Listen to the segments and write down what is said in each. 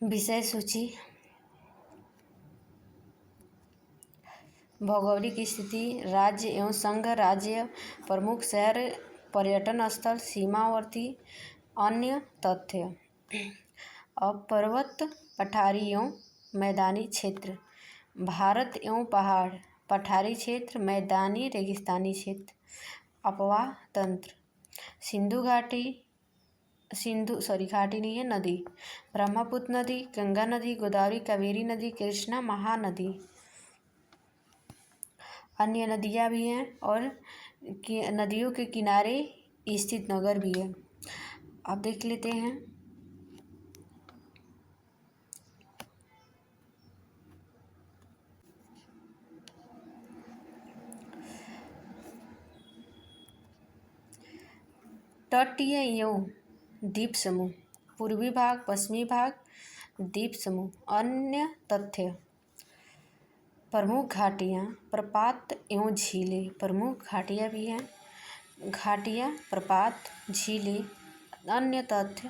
विषय सूची। भौगोलिक स्थिति, राज्य एवं संघ राज्य, प्रमुख शहर, पर्यटन स्थल, सीमावर्ती, अन्य तथ्य। अब पर्वत, पठारी एवं मैदानी क्षेत्र। भारत एवं पहाड़, पठारी क्षेत्र, मैदानी रेगिस्तानी क्षेत्र। अपवाह तंत्र, घाटी नहीं है, नदी, ब्रह्मपुत्र नदी, गंगा नदी, गोदावरी, कावेरी नदी, कृष्णा, महानदी। अन्य नदियाँ भी हैं और नदियों के किनारे स्थित नगर भी है। अब देख लेते हैं। तटीय एवं द्वीप समूह। पूर्वी भाग, पश्चिमी भाग, द्वीप समूह। अन्य तथ्य। प्रमुख घाटियाँ, प्रपात एवं झीलें। प्रमुख घाटियाँ भी हैं, घाटियाँ, प्रपात, झीलें। अन्य तथ्य।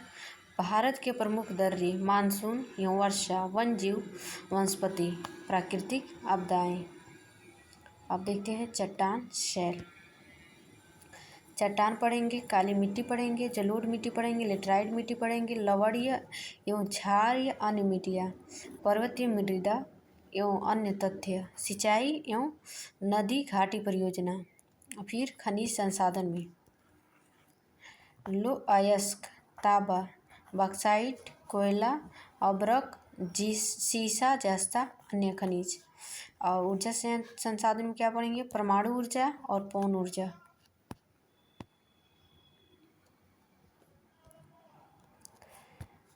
भारत के प्रमुख दर्रे, मानसून एवं वर्षा, वन्यजीव, वनस्पति, प्राकृतिक आपदाएं। अब देखते हैं चट्टान, शैल। चट्टान पढ़ेंगे, काली मिट्टी पढ़ेंगे, जलोढ़ मिट्टी पढ़ेंगे, लेटराइट मिट्टी पढ़ेंगे, लवणीय एवं क्षारीय अन्य मिट्टियाँ, पर्वतीय मृदा एवं अन्य तथ्य, सिंचाई एवं नदी घाटी परियोजना। फिर खनिज संसाधन में लोह अयस्क, तांबा, बॉक्साइट, कोयला, अभ्रक, सीसा जस्ता अन्य खनिज। और ऊर्जा संसाधन में क्या पढ़ेंगे? परमाणु ऊर्जा और पवन ऊर्जा।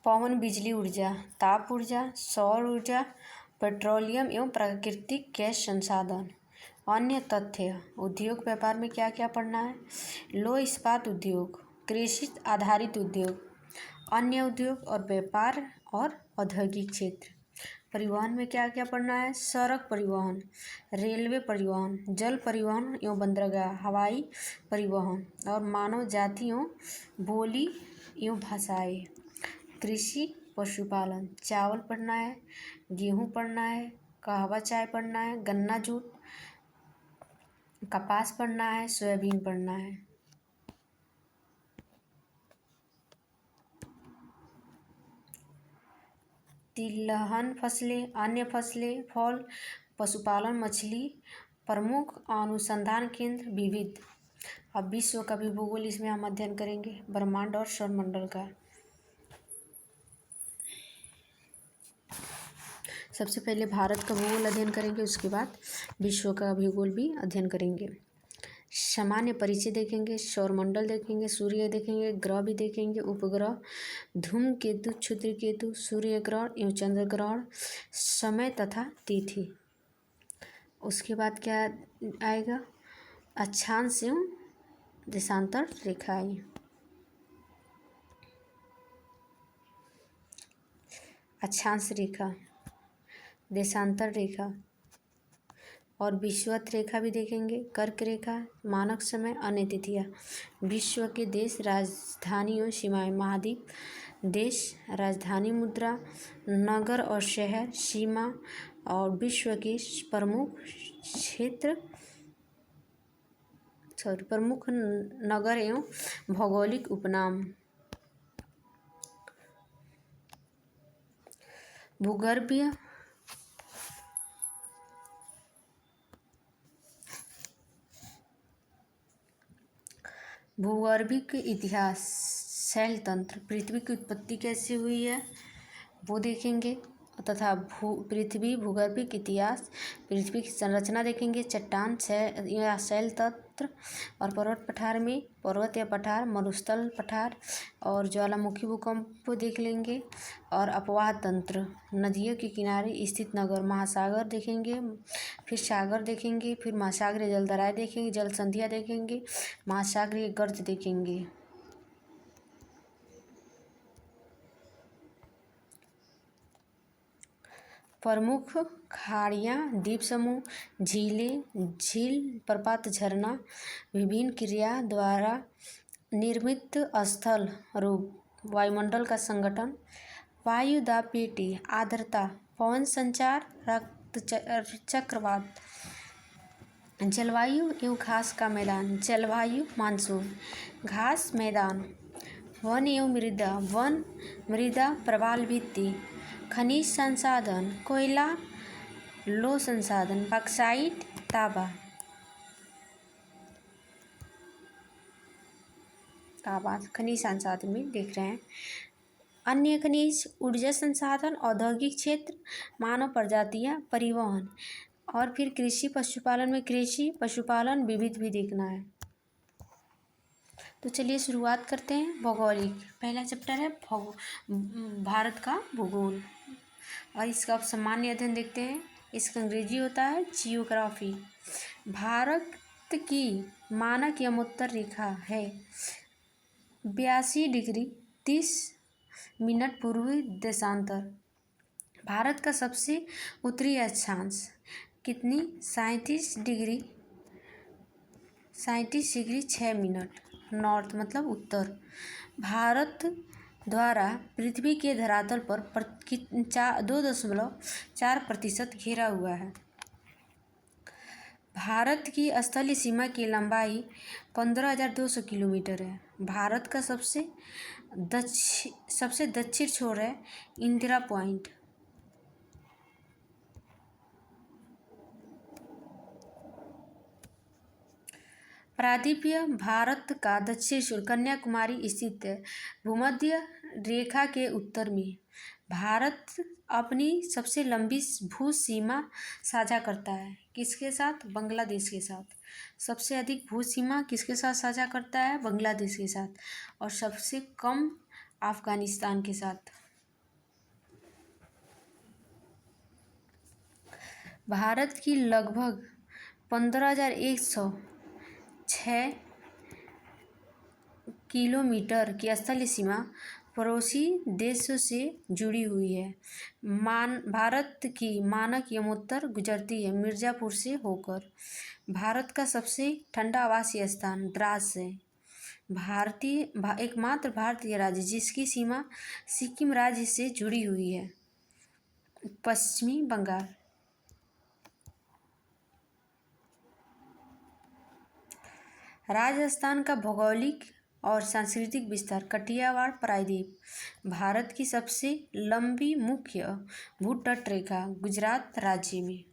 पवन बिजली ऊर्जा, ताप ऊर्जा, सौर ऊर्जा, पेट्रोलियम एवं प्राकृतिक गैस संसाधन। अन्य तथ्य। उद्योग व्यापार में क्या क्या पढ़ना है? लौह इस्पात उद्योग, कृषि आधारित उद्योग, अन्य उद्योग और व्यापार और औद्योगिक क्षेत्र। परिवहन में क्या क्या पढ़ना है? सड़क परिवहन, रेलवे परिवहन, जल परिवहन एवं बंदरगाह, हवाई परिवहन और मानव जाति एवं बोली एवं भाषाएं। कृषि, पशुपालन, चावल पढ़ना है, गेहूँ पढ़ना है, कहवा चाय पढ़ना है, गन्ना जूट, कपास पढ़ना है, सोयाबीन पढ़ना है। तिलहन फसलें, अन्य फसलें, फल, पशुपालन, मछली, प्रमुख अनुसंधान केंद्र, विविध। अब विश्व का भी भूगोल इसमें हम अध्ययन करेंगे, ब्रह्मांड और सौरमंडल का। सबसे पहले भारत का भूगोल अध्ययन करेंगे, उसके बाद विश्व का भूगोल भी अध्ययन करेंगे। सामान्य परिचय देखेंगे, सौरमंडल देखेंगे, सूर्य देखेंगे, ग्रह भी देखेंगे, उपग्रह, धूमकेतु, क्षुद्रकेतु, सूर्य ग्रहण एवं चंद्र ग्रहण, समय तथा तिथि। उसके बाद क्या आएगा? अक्षांश एवं देशांतर रेखाएं। अक्षांश रेखा, देशांतर रेखा और विषुवत रेखा भी देखेंगे, कर्क रेखा, मानक समय, अन्य तिथियाँ। विश्व के देश, राजधानी और सीमाएं, महाद्वीप, देश, राजधानी, मुद्रा, नगर और शहर, सीमा और विश्व के प्रमुख क्षेत्र, प्रमुख नगर एवं भौगोलिक उपनाम। भूगर्भीय भूगर्भिक इतिहास, शैल तंत्र, पृथ्वी की उत्पत्ति कैसे हुई है वो देखेंगे, तथा पृथ्वी भूगर्भिक इतिहास, पृथ्वी की संरचना देखेंगे, चट्टान या शैल तंत्र और पर्वत पठार में पर्वत या पठार, मरुस्थल पठार और ज्वालामुखी भूकंप देख लेंगे। और अपवाह तंत्र, नदियों के किनारे स्थित नगर, महासागर देखेंगे, फिर सागर देखेंगे, फिर महासागरीय जलधाराएं देखेंगे, जल संधियाँ देखेंगे, महासागरीय गर्त देखेंगे। प्रमुख खाड़ियाँ, द्वीप समूह, झीलें, झील, प्रपात, झरना, विभिन्न क्रिया द्वारा निर्मित स्थल रूप, वायुमंडल का संगठन, वायु दाब पेटी, आर्द्रता, पवन संचार, चक्रवात। जलवायु एवं घास का मैदान, जलवायु मानसून, घास मैदान। वन एवं मृदा, वन मृदा प्रवाल भित्ति। खनिज संसाधन, कोयला, लौह संसाधन, बॉक्साइट, तांबा। खनिज संसाधन में देख रहे हैं। अन्य खनिज, ऊर्जा संसाधन, औद्योगिक क्षेत्र, मानव प्रजातियां, परिवहन। और फिर कृषि पशुपालन में कृषि पशुपालन विविध भी देखना है। तो चलिए शुरुआत करते हैं। भौगोलिक, पहला चैप्टर है भारत का भूगोल, और इसका सामान्य अध्ययन देखते हैं। इसका अंग्रेजी होता है जियोग्राफी। भारत की मानक यमोत्तर रेखा है 82 डिग्री 30 मिनट पूर्वी देशांतर। भारत का सबसे उत्तरी अक्षांश कितनी? 37 डिग्री 6 मिनट नॉर्थ, मतलब उत्तर। भारत द्वारा पृथ्वी के धरातल पर 2.4% घेरा हुआ है। भारत की स्थलीय सीमा की लंबाई 15,200 किलोमीटर है। भारत का सबसे दक्षिण छोर है इंदिरा पॉइंट। प्रायद्वीपीय, भारत का दक्षिण छोर कन्याकुमारी स्थित है भूमध्य रेखा के उत्तर में। भारत अपनी सबसे लंबी भू सीमा साझा करता है किसके साथ? बांग्लादेश के साथ। सबसे अधिक भू सीमा किसके साथ साझा करता है? बांग्लादेश के साथ। और सबसे कम अफगानिस्तान के साथ। भारत की लगभग 15,106 किलोमीटर की स्थलीय सीमा पड़ोसी देशों से जुड़ी हुई है। भारत की मानक यमोत्तर गुजरती है मिर्ज़ापुर से होकर। भारत का सबसे ठंडा आवासीय स्थान द्रास है। एकमात्र भारतीय राज्य जिसकी सीमा सिक्किम राज्य से जुड़ी हुई है पश्चिमी बंगाल। राजस्थान का भौगोलिक और सांस्कृतिक विस्तार कटियावाड़ प्रायद्वीप। भारत की सबसे लंबी मुख्य भूतट रेखा गुजरात राज्य में।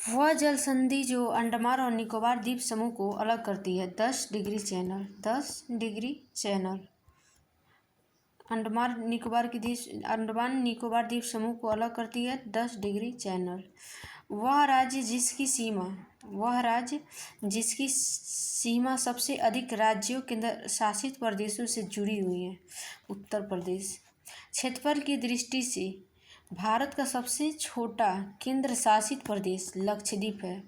वह जल संधि जो अंडमान और निकोबार द्वीप समूह को अलग करती है 10 डिग्री चैनल। अंडमान निकोबार द्वीप समूह को अलग करती है 10 डिग्री चैनल। वह राज्य जिसकी सीमा सबसे अधिक राज्यों केंद्र शासित प्रदेशों से जुड़ी हुई है उत्तर प्रदेश। क्षेत्रफल की दृष्टि से भारत का सबसे छोटा केंद्र शासित प्रदेश लक्षद्वीप है।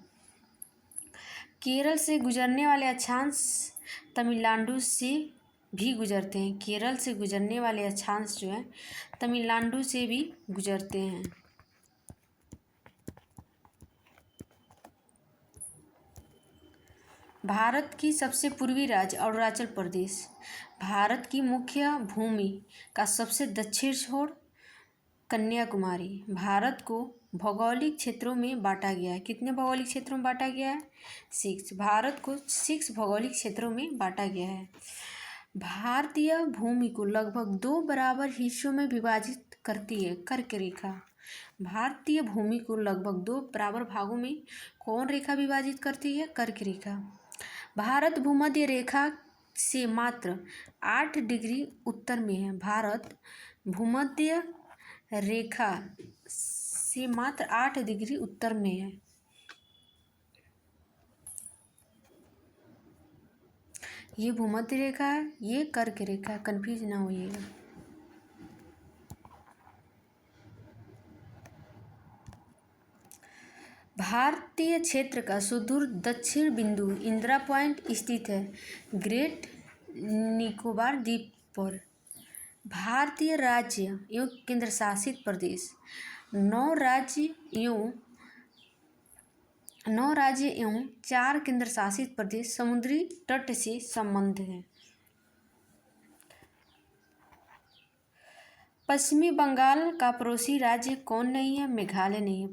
केरल से गुजरने वाले अक्षांश तमिलनाडु से भी गुजरते हैं। केरल से गुजरने वाले अक्षांश जो हैं तमिलनाडु से भी गुजरते हैं। भारत की सबसे पूर्वी राज्य अरुणाचल प्रदेश। भारत की मुख्य भूमि का सबसे दक्षिण छोर कन्याकुमारी। भारत को भौगोलिक क्षेत्रों में बांटा गया है। कितने भौगोलिक क्षेत्रों में बांटा गया है? 6। भारत को 6 भौगोलिक क्षेत्रों में बांटा गया है। भारतीय भूमि को लगभग 2 बराबर हिस्सों में विभाजित करती है कर्क रेखा। भारतीय भूमि को लगभग 2 बराबर भागों में कौन रेखा विभाजित करती है? कर्क रेखा। भारत भूमध्य रेखा से मात्र 8 डिग्री उत्तर में है। भारत भूमध्य रेखा से मात्र 8 डिग्री उत्तर में है। ये भूमध्य रेखा है, ये कर्क रेखा, कंफ्यूज ना होइएगा। भारतीय क्षेत्र का सुदूर दक्षिण बिंदु इंदिरा पॉइंट स्थित है ग्रेट निकोबार द्वीप पर। भारतीय राज्य एवं केंद्र शासित प्रदेश 9 राज्य एवं 9 राज्य एवं 4 केंद्र शासित प्रदेश समुद्री तट से संबंध है। पश्चिमी बंगाल का पड़ोसी राज्य कौन नहीं है? मेघालय नहीं है।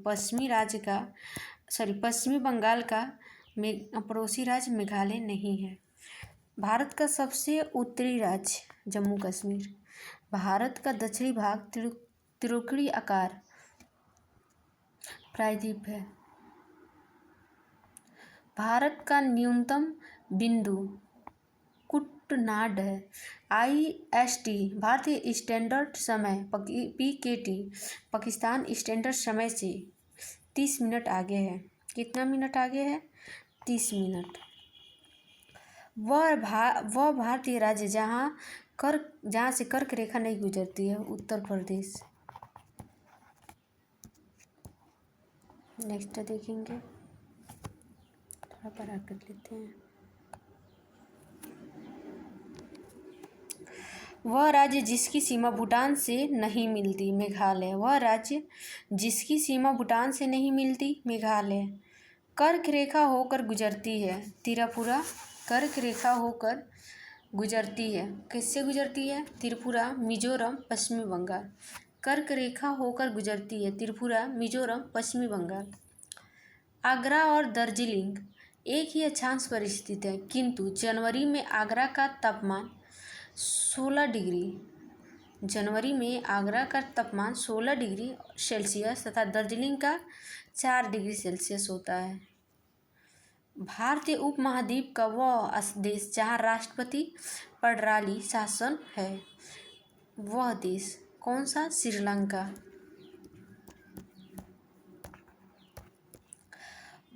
पश्चिमी बंगाल का पड़ोसी राज्य मेघालय नहीं है। भारत का सबसे उत्तरी राज्य जम्मू कश्मीर। भारत का दक्षिणी भाग त्रिकोणीय आकार प्रायद्वीप है। भारत का न्यूनतम बिंदु कुटनाड है। IST भारतीय स्टैंडर्ड समय PKT पाकिस्तान स्टैंडर्ड समय से 30 मिनट आगे है। कितना मिनट आगे है? 30 मिनट। वह भारतीय राज्य जहाँ से कर्क रेखा नहीं गुजरती है, उत्तर प्रदेश। नेक्स्ट देखेंगे, थोड़ा बड़ा कर लेते हैं। वह राज्य जिसकी सीमा भूटान से नहीं मिलती, मेघालय। वह राज्य जिसकी सीमा भूटान से नहीं मिलती, मेघालय। कर्क रेखा होकर गुजरती है, त्रिपुरा। कर्क रेखा होकर गुजरती है, किससे गुजरती है? त्रिपुरा, मिजोरम, पश्चिमी बंगाल। कर्क रेखा होकर गुजरती है, त्रिपुरा, मिजोरम, पश्चिमी बंगाल। आगरा और दार्जिलिंग एक ही अक्षांश पर स्थित है, किंतु जनवरी में आगरा का तापमान 16 डिग्री सेल्सियस तथा दार्जिलिंग का 4 डिग्री सेल्सियस होता है। भारतीय उपमहाद्वीप का वह देश जहाँ राष्ट्रपति फेडरली शासन है, वह देश कौन सा? श्रीलंका।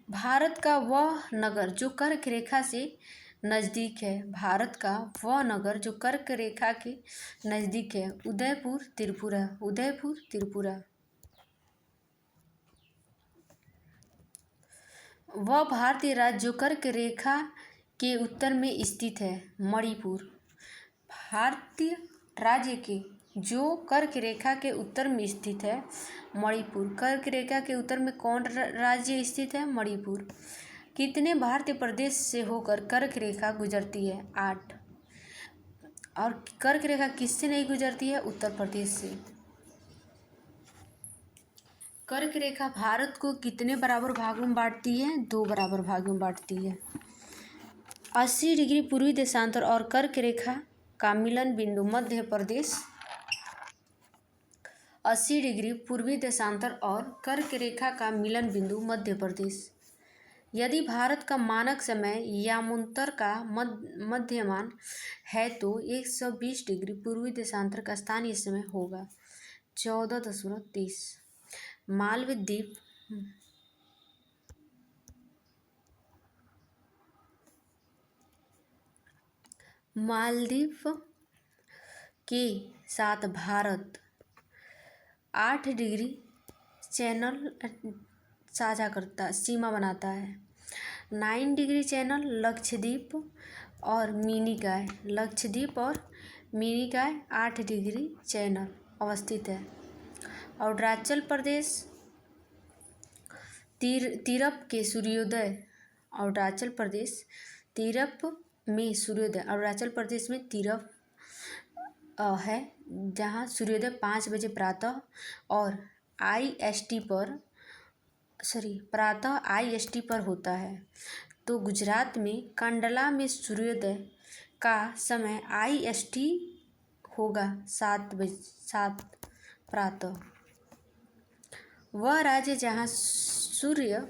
भारत का वह नगर जो कर्क रेखा से नज़दीक है। भारत का वह नगर जो कर्क रेखा के नज़दीक है, उदयपुर, त्रिपुरा। उदयपुर, त्रिपुरा। वह भारतीय राज्य जो कर्क रेखा के उत्तर में स्थित है, मणिपुर। भारतीय राज्य के जो कर्क रेखा के उत्तर में स्थित है, मणिपुर। कर्क रेखा के उत्तर में कौन राज्य स्थित है? मणिपुर। कितने भारतीय प्रदेश से होकर कर्क रेखा गुजरती है? 8। और कर्क रेखा किससे नहीं गुजरती है? उत्तर प्रदेश से। कर्क रेखा भारत को कितने बराबर भागों में बांटती है? 2 बराबर भागों में बांटती है। 80 डिग्री पूर्वी देशांतर और कर्क रेखा का मिलन बिंदु मध्य प्रदेश। 80 डिग्री पूर्वी देशांतर और कर्क रेखा का मिलन बिंदु मध्य प्रदेश। यदि भारत का मानक समय यामोत्तर का मध्यमान है तो 120 डिग्री पूर्वी देशांतर का स्थानीय समय होगा 14.30। मालदीव के साथ भारत 8 डिग्री चैनल सीमा बनाता है। 9 डिग्री चैनल लक्षद्वीप और मिनिकॉय। लक्षद्वीप और मिनिकॉय 8 डिग्री चैनल अवस्थित है। अरुणाचल प्रदेश तीरप के सूर्योदय। अरुणाचल प्रदेश तीरप में सूर्योदय। अरुणाचल प्रदेश में तीरप है जहाँ सूर्योदय 5 बजे प्रातः और प्रातः IST पर होता है। तो गुजरात में कंडला में सूर्योदय का समय IST होगा 7 प्रातः। वह राज्य जहाँ सूर्य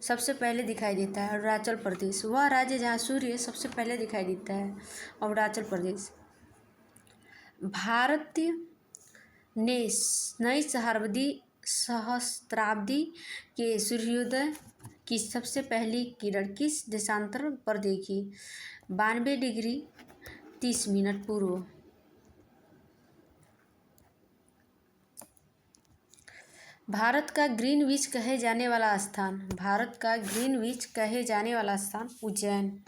सबसे पहले दिखाई देता है, अरुणाचल प्रदेश। वह राज्य जहाँ सूर्य सबसे पहले दिखाई देता है, अरुणाचल प्रदेश। भारत ने नई सहस्त्राब्दी के सूर्योदय की सबसे पहली किरण किस देशांतर पर देखी? 92 डिग्री 30 मिनट पूर्व। भारत का ग्रीनविच कहे जाने वाला स्थान। भारत का ग्रीनविच कहे जाने वाला स्थान उज्जैन।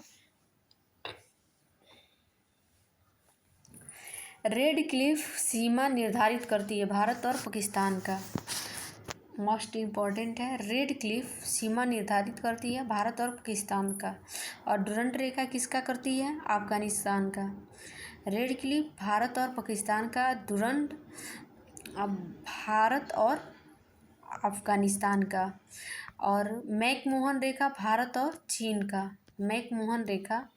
रेड क्लिफ सीमा निर्धारित करती है भारत और पाकिस्तान का। मोस्ट इम्पॉर्टेंट है। रेड क्लिफ सीमा निर्धारित करती है भारत और पाकिस्तान का, और डुरंट रेखा किसका करती है? अफगानिस्तान का। रेड क्लिफ भारत और पाकिस्तान का, डुरंट अब भारत और अफगानिस्तान का, और मैकमोहन रेखा भारत और चीन का। मैकमोहन रेखा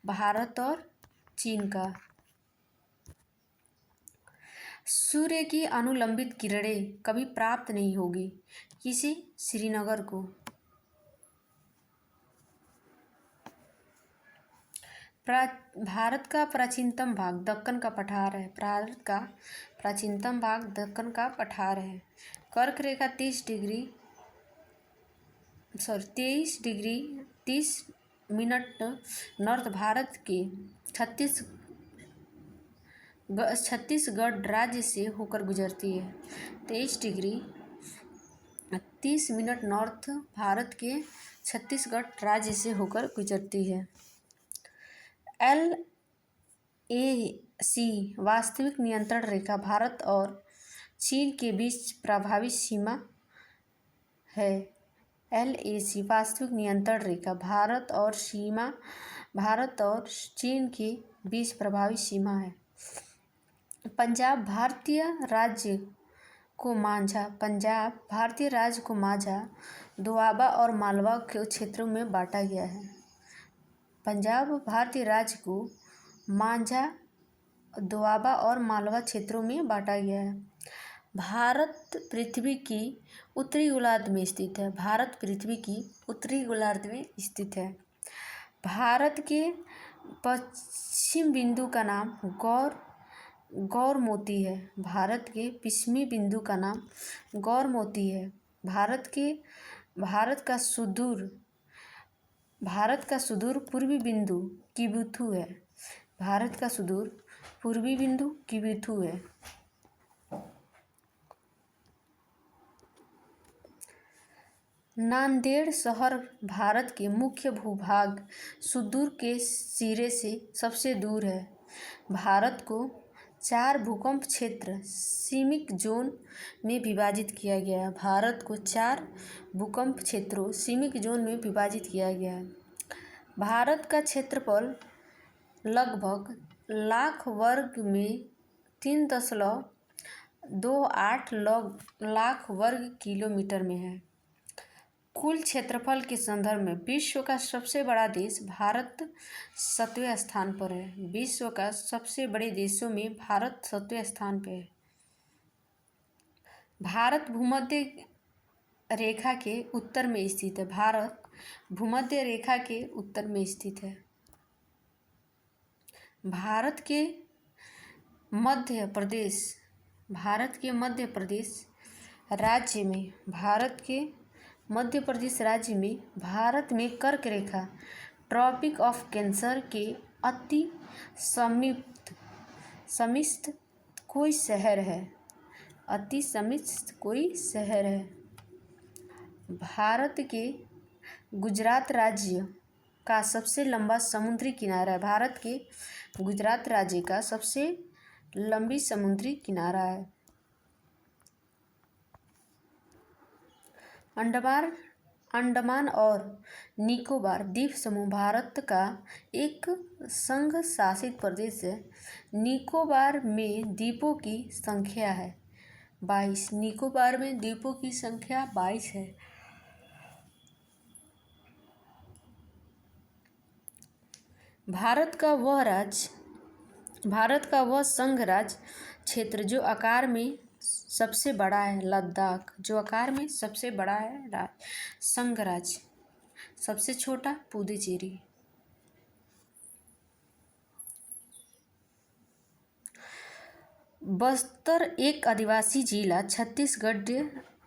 भारत और चीन का। सूर्य की अनुलंबित किरणें कभी प्राप्त नहीं होगी, किसे? श्रीनगर को। भारत का प्राचीनतम भाग दक्कन का पठार है। भारत का प्राचीनतम भाग दक्कन का पठार है। कर्क रेखा 23 डिग्री 30 मिनट नॉर्थ भारत के छत्तीसगढ़ राज्य से होकर गुजरती है। 23 डिग्री 30 मिनट नॉर्थ भारत के छत्तीसगढ़ राज्य से होकर गुजरती है। LAC वास्तविक नियंत्रण रेखा भारत और चीन के बीच प्रभावी सीमा है। LAC वास्तविक नियंत्रण रेखा भारत और चीन के बीच प्रभावी सीमा है। पंजाब भारतीय राज्य को माझा, दोआबा और मालवा के क्षेत्रों में बांटा गया है। पंजाब भारतीय राज्य को माझा, दोआबा और मालवा क्षेत्रों में बांटा गया है। भारत पृथ्वी की उत्तरी गोलार्ध में स्थित है। भारत पृथ्वी की उत्तरी गोलार्ध में स्थित है। भारत के पश्चिम बिंदु का नाम गौरमोती है। भारत के पश्चिमी बिंदु का नाम गौरमोती है। भारत का सुदूर पूर्वी बिंदु किबुथु है। भारत का सुदूर पूर्वी बिंदु किबुथु है। नांदेड़ शहर भारत के मुख्य भूभाग सुदूर के सिरे से सबसे दूर है। भारत को 4 भूकंप क्षेत्र सीमिक जोन में विभाजित किया गया है। भारत को 4 भूकंप क्षेत्रों सीमिक जोन में विभाजित किया गया है। भारत का क्षेत्रफल लगभग लाख वर्ग में 3.28 लाख वर्ग किलोमीटर में है। कुल क्षेत्रफल के संदर्भ में विश्व का सबसे बड़ा देश भारत 7वें स्थान पर है। विश्व का सबसे बड़े देशों में भारत 7वें स्थान पर है। भारत भूमध्य रेखा के उत्तर में स्थित है। भारत भूमध्य रेखा के उत्तर में स्थित है। भारत के मध्य प्रदेश राज्य में भारत में कर्क रेखा ट्रॉपिक ऑफ कैंसर के अति समीप कोई शहर है। भारत के गुजरात राज्य का सबसे लंबा समुद्री किनारा है। भारत के गुजरात राज्य का सबसे लंबी समुद्री किनारा है। अंडमान और निकोबार द्वीप समूह भारत का एक संघ शासित प्रदेश है। निकोबार में द्वीपों की संख्या है 22। निकोबार में द्वीपों की संख्या 22 है। भारत का वह संघ राज्य क्षेत्र जो आकार में सबसे बड़ा है लद्दाख, संघ राज्य। सबसे छोटा पुदुचेरी। बस्तर एक आदिवासी जिला छत्तीसगढ़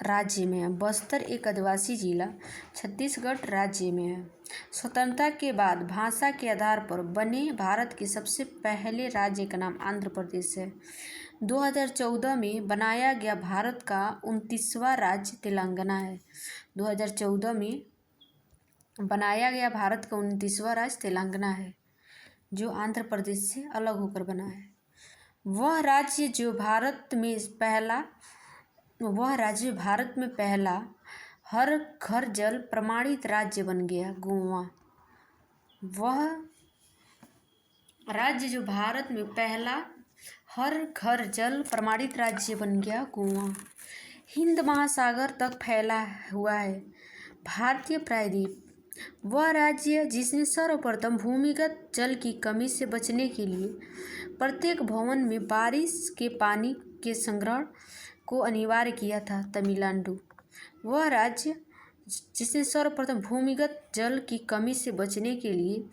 राज्य में है। बस्तर एक आदिवासी जिला छत्तीसगढ़ राज्य में है। स्वतंत्रता के बाद भाषा के आधार पर बने भारत के सबसे पहले राज्य का नाम आंध्र प्रदेश है। 2014 में बनाया गया भारत का 29वां राज्य तेलंगाना है। 2014 में बनाया गया भारत का 29वां राज्य तेलंगाना है, जो आंध्र प्रदेश से अलग होकर बना है। वह राज्य जो भारत में पहला वह राज्य भारत में पहला हर घर जल प्रमाणित राज्य बन गया। गोवा। वह राज्य जो भारत में पहला हर घर जल प्रमाणित राज्य बन गया। गोवा। हिंद महासागर तक फैला हुआ है भारतीय प्रायद्वीप। वह राज्य जिसने सर्वप्रथम भूमिगत जल की कमी से बचने के लिए प्रत्येक भवन में बारिश के पानी के संग्रहण को अनिवार्य किया था। तमिलनाडु। वह राज्य जिसने सर्वप्रथम भूमिगत जल की कमी से बचने के लिए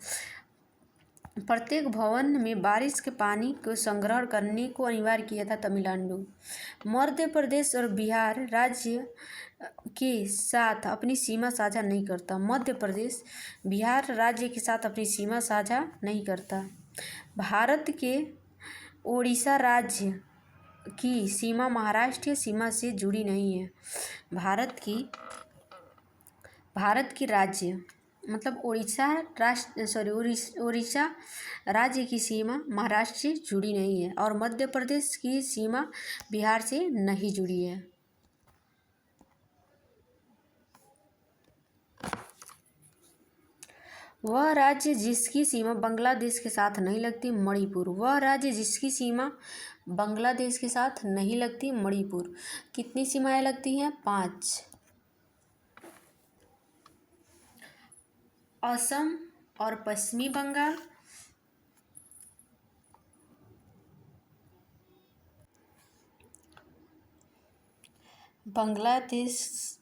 प्रत्येक भवन में बारिश के पानी को संग्रहण करने को अनिवार्य किया था। तमिलनाडु। मध्य प्रदेश और बिहार राज्य के साथ अपनी सीमा साझा नहीं करता। मध्य प्रदेश बिहार राज्य के साथ अपनी सीमा साझा नहीं करता। भारत के ओडिशा राज्य की सीमा महाराष्ट्र सीमा से जुड़ी नहीं है। भारत की राज्य मतलब उड़ीसा राज्य की सीमा महाराष्ट्र से जुड़ी नहीं है और मध्य प्रदेश की सीमा बिहार से नहीं जुड़ी है। वह राज्य जिसकी सीमा बांग्लादेश के साथ नहीं लगती। मणिपुर। वह राज्य जिसकी सीमा बांग्लादेश के साथ नहीं लगती। मणिपुर। कितनी सीमाएं लगती हैं? 5। असम और पश्चिमी बंगाल,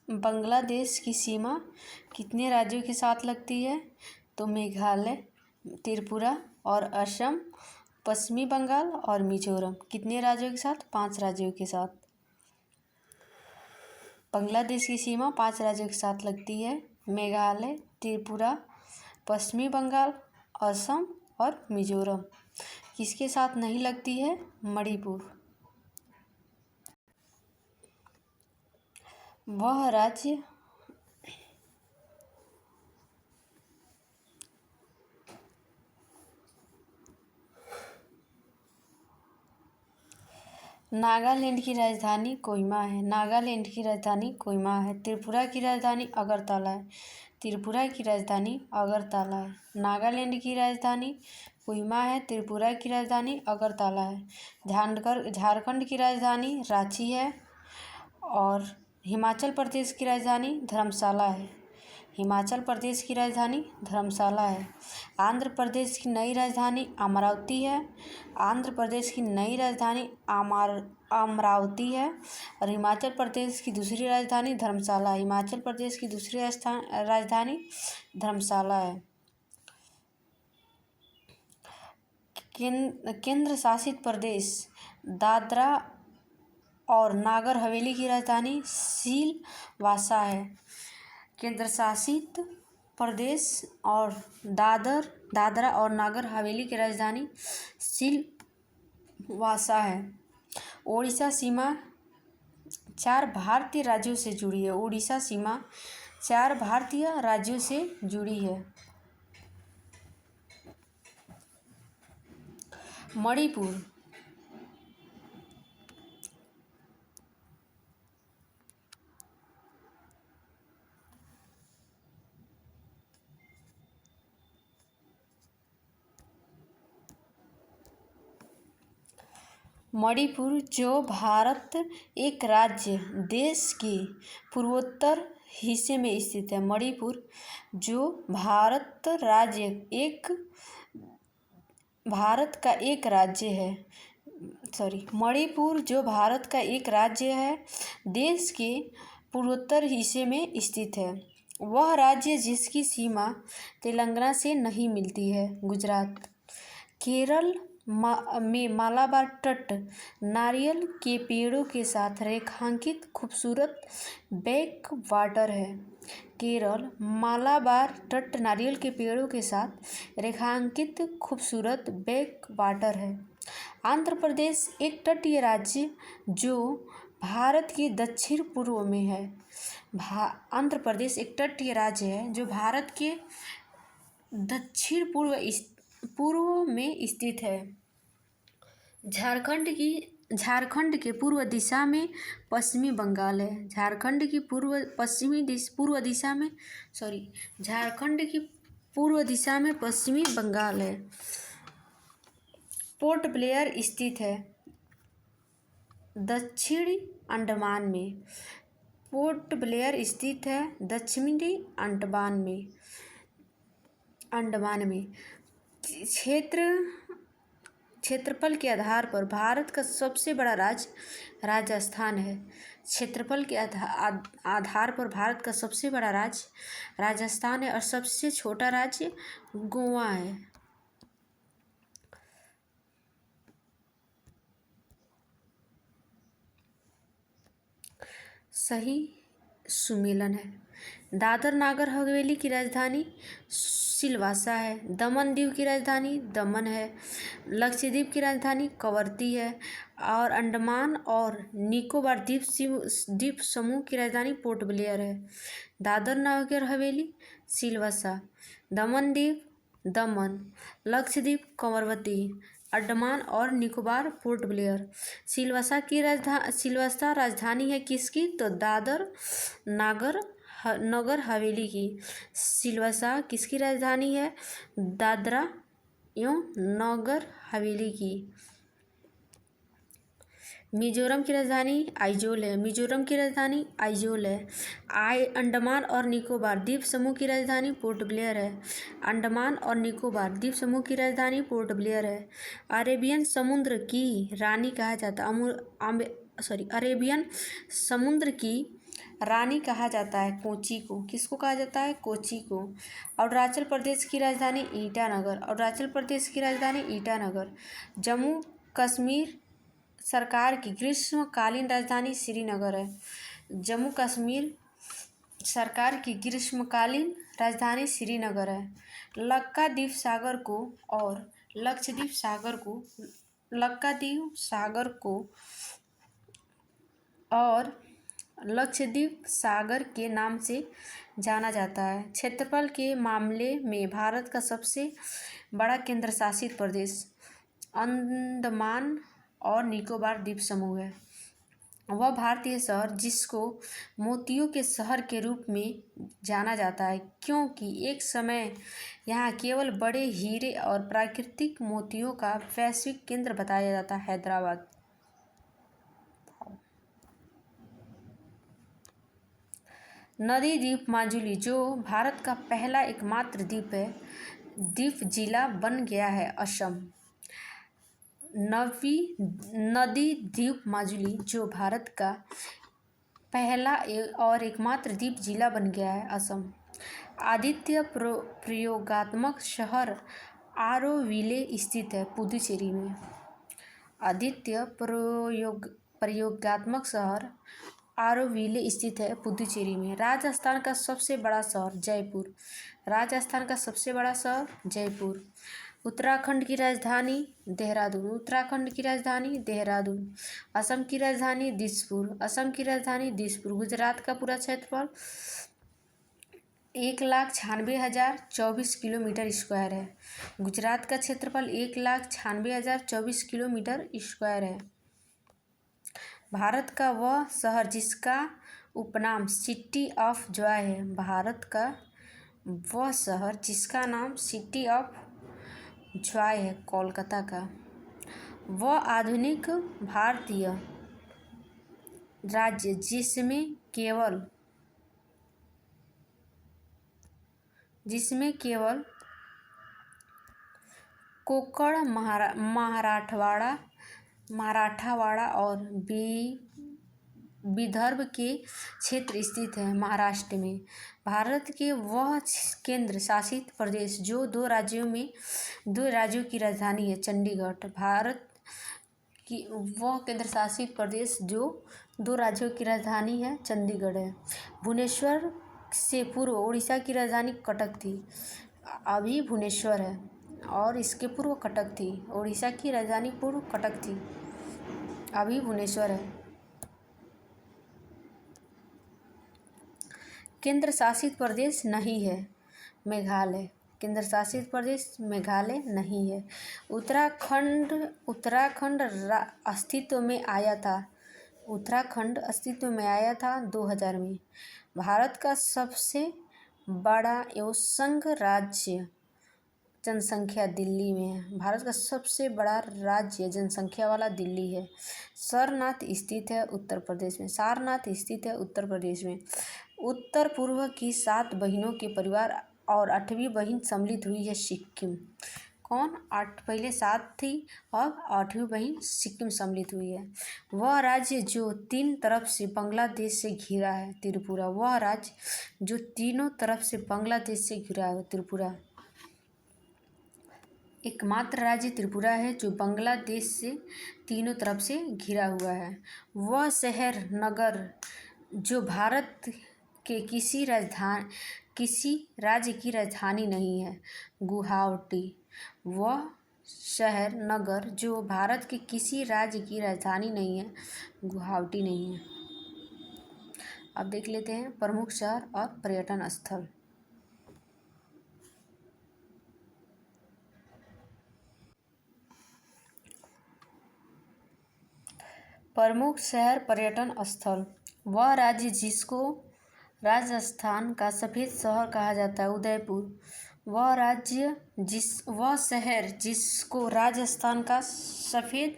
बांग्लादेश की सीमा कितने राज्यों के साथ लगती है? तो मेघालय, त्रिपुरा और असम, पश्चिमी बंगाल और मिजोरम। कितने राज्यों के साथ? 5 राज्यों के साथ। बांग्लादेश की सीमा 5 राज्यों के साथ लगती है। मेघालय, त्रिपुरा, पश्चिमी बंगाल, असम और मिजोरम। किसके साथ नहीं लगती है? मणिपुर। वह राज्य नागालैंड की राजधानी कोहिमा है। नागालैंड की राजधानी कोहिमा है। त्रिपुरा की राजधानी अगरतला है। त्रिपुरा की राजधानी अगरतला है। नागालैंड की राजधानी कोहिमा है। त्रिपुरा की राजधानी अगरतला है। झारखंड की राजधानी रांची है और हिमाचल प्रदेश की राजधानी धर्मशाला है। हिमाचल प्रदेश की राजधानी धर्मशाला है। आंध्र प्रदेश की नई राजधानी अमरावती है। आंध्र प्रदेश की नई राजधानी अमरावती है और हिमाचल प्रदेश की दूसरी राजधानी धर्मशाला है। हिमाचल प्रदेश की दूसरी राजधानी धर्मशाला है। केंद्र शासित प्रदेश दादरा और नागर हवेली की राजधानी सिलवासा है। केंद्र शासित प्रदेश और दादरा और नागर हवेली की राजधानी सिलवासा है। ओडिशा सीमा 4 भारतीय राज्यों से जुड़ी है। ओडिशा सीमा 4 भारतीय राज्यों से जुड़ी है। मणिपुर। मणिपुर जो भारत एक राज्य देश के पूर्वोत्तर हिस्से में स्थित है। मणिपुर जो भारत का एक राज्य है। मणिपुर जो भारत का एक राज्य है देश के पूर्वोत्तर हिस्से में स्थित है। वह राज्य जिसकी सीमा तेलंगाना से नहीं मिलती है। गुजरात। केरल में मालाबार तट नारियल के पेड़ों के साथ रेखांकित खूबसूरत बैक वाटर है। केरल मालाबार तट नारियल के पेड़ों के साथ रेखांकित खूबसूरत बैक वाटर है। आंध्र प्रदेश एक तटीय राज्य जो भारत के दक्षिण पूर्व में है। आंध्र प्रदेश एक तटीय राज्य है जो भारत के दक्षिण पूर्व में स्थित है। झारखंड की झारखंड के पूर्व दिशा में पश्चिमी बंगाल है। झारखंड की पूर्व दिशा में झारखंड की पूर्व दिशा में पश्चिमी बंगाल है। पोर्ट ब्लेयर स्थित है दक्षिणी अंडमान में। पोर्ट ब्लेयर स्थित है दक्षिणी अंडमान में। क्षेत्रफल के आधार पर भारत का सबसे बड़ा राज्य राजस्थान है। क्षेत्रफल के आधार पर भारत का सबसे बड़ा राज्य राजस्थान है और सबसे छोटा राज्य गोवा है। सही सुमेलन है। दादर नागर हवेली की राजधानी सिलवासा है। दमन दीव की राजधानी दमन है। लक्षद्वीप की राजधानी कवरत्ती है और अंडमान और निकोबार द्वीप समूह की राजधानी पोर्ट ब्लेयर है। दादर नागर हवेली सिलवासा, दमन दीव दमन, लक्षद्वीप कवरत्ती, अंडमान और निकोबार पोर्ट ब्लेयर। सिलवासा राजधानी है किसकी? तो दादर नगर हवेली की। सिलवासा किसकी राजधानी है? दादरा एवं नगर हवेली की। मिजोरम की राजधानी आइजोल है। मिजोरम की राजधानी आइजोल है। अंडमान और निकोबार द्वीप समूह की राजधानी पोर्ट ब्लेयर है। अंडमान और निकोबार द्वीप समूह की राजधानी पोर्ट ब्लेयर है। अरेबियन समुद्र की रानी कहा जाता अरेबियन समुद्र की रानी कहा जाता है कोची को। किसको कहा जाता है? कोची को। अरुणाचल प्रदेश की राजधानी ईटानगर। अरुणाचल प्रदेश की राजधानी ईटानगर। जम्मू कश्मीर सरकार की ग्रीष्मकालीन राजधानी श्रीनगर है। जम्मू कश्मीर सरकार की ग्रीष्मकालीन राजधानी श्रीनगर है। लक्षद्वीप सागर को और लक्षद्वीप सागर के नाम से जाना जाता है। क्षेत्रफल के मामले में भारत का सबसे बड़ा केंद्र शासित प्रदेश अंडमान और निकोबार द्वीप समूह है। वह भारतीय शहर जिसको मोतियों के शहर के रूप में जाना जाता है क्योंकि एक समय यहाँ केवल बड़े हीरे और प्राकृतिक मोतियों का वैश्विक केंद्र बताया जाता है हैदराबाद। नदी द्वीप माजुली जो भारत का पहला एकमात्र द्वीप है, द्वीप जिला बन गया है असम। नदी द्वीप माजुली जो भारत का पहला और एकमात्र द्वीप जिला बन गया है असम। आदित्य प्रयोगात्मक शहर आरोविले स्थित है पुदुचेरी में। आदित्य प्रयोगात्मक शहर आरोविले स्थित है पुदुचेरी में। राजस्थान का सबसे बड़ा शहर जयपुर। राजस्थान का सबसे बड़ा शहर जयपुर। उत्तराखंड की राजधानी देहरादून। उत्तराखंड की राजधानी देहरादून। असम की राजधानी दिसपुर। असम की राजधानी दिसपुर। गुजरात का पूरा क्षेत्रफल 1,96,024 किलोमीटर स्क्वायर है। गुजरात का क्षेत्रफल 1,96,024 किलोमीटर स्क्वायर है। भारत का वह शहर जिसका उपनाम सिटी ऑफ जॉय है। भारत का वह शहर जिसका नाम सिटी ऑफ जॉय है कोलकाता का। वह आधुनिक भारतीय राज्य जिसमें केवल कोंकण, मराठवाड़ा और विदर्भ के क्षेत्र स्थित है महाराष्ट्र में। भारत के वह केंद्र शासित प्रदेश जो दो राज्यों की राजधानी है चंडीगढ़। भारत की वह केंद्र शासित प्रदेश जो दो राज्यों की राजधानी है चंडीगढ़ है। भुवनेश्वर से पूर्व उड़ीसा की राजधानी कटक थी। अभी भुवनेश्वर है और इसके पूर्व कटक थी। उड़ीसा की राजधानी पूर्व कटक थी, अभी भुवनेश्वर है। केंद्र शासित प्रदेश नहीं है मेघालय। केंद्र शासित प्रदेश मेघालय नहीं है। उत्तराखंड अस्तित्व में आया था। उत्तराखंड अस्तित्व में आया था 2000 में। भारत का सबसे बड़ा एवं संघ राज्य जनसंख्या दिल्ली में है। भारत का सबसे बड़ा राज्य जनसंख्या वाला दिल्ली है। सारनाथ स्थित है उत्तर प्रदेश में। सारनाथ स्थित है उत्तर प्रदेश में। उत्तर पूर्व की 7 बहनों के परिवार और 8वीं बहन सम्मिलित हुई है सिक्किम। कौन? पहले 7 थी और 8वीं बहन सिक्किम सम्मिलित हुई है। वह राज्य जो 3 तरफ से बांग्लादेश से घिरा है त्रिपुरा। वह राज्य जो तीनों तरफ से बांग्लादेश से घिरा है त्रिपुरा। एकमात्र राज्य त्रिपुरा है जो बांग्लादेश से तीनों तरफ से घिरा हुआ है। वह शहर नगर जो भारत के किसी राज्य की राजधानी नहीं है गुवाहाटी। वह शहर नगर जो भारत के किसी राज्य की राजधानी नहीं है गुवाहाटी नहीं है। अब देख लेते हैं प्रमुख शहर और पर्यटन स्थल। प्रमुख शहर पर्यटन स्थल। वह राज्य जिसको राजस्थान का सफ़ेद शहर कहा जाता है उदयपुर। वह शहर जिसको राजस्थान का सफ़ेद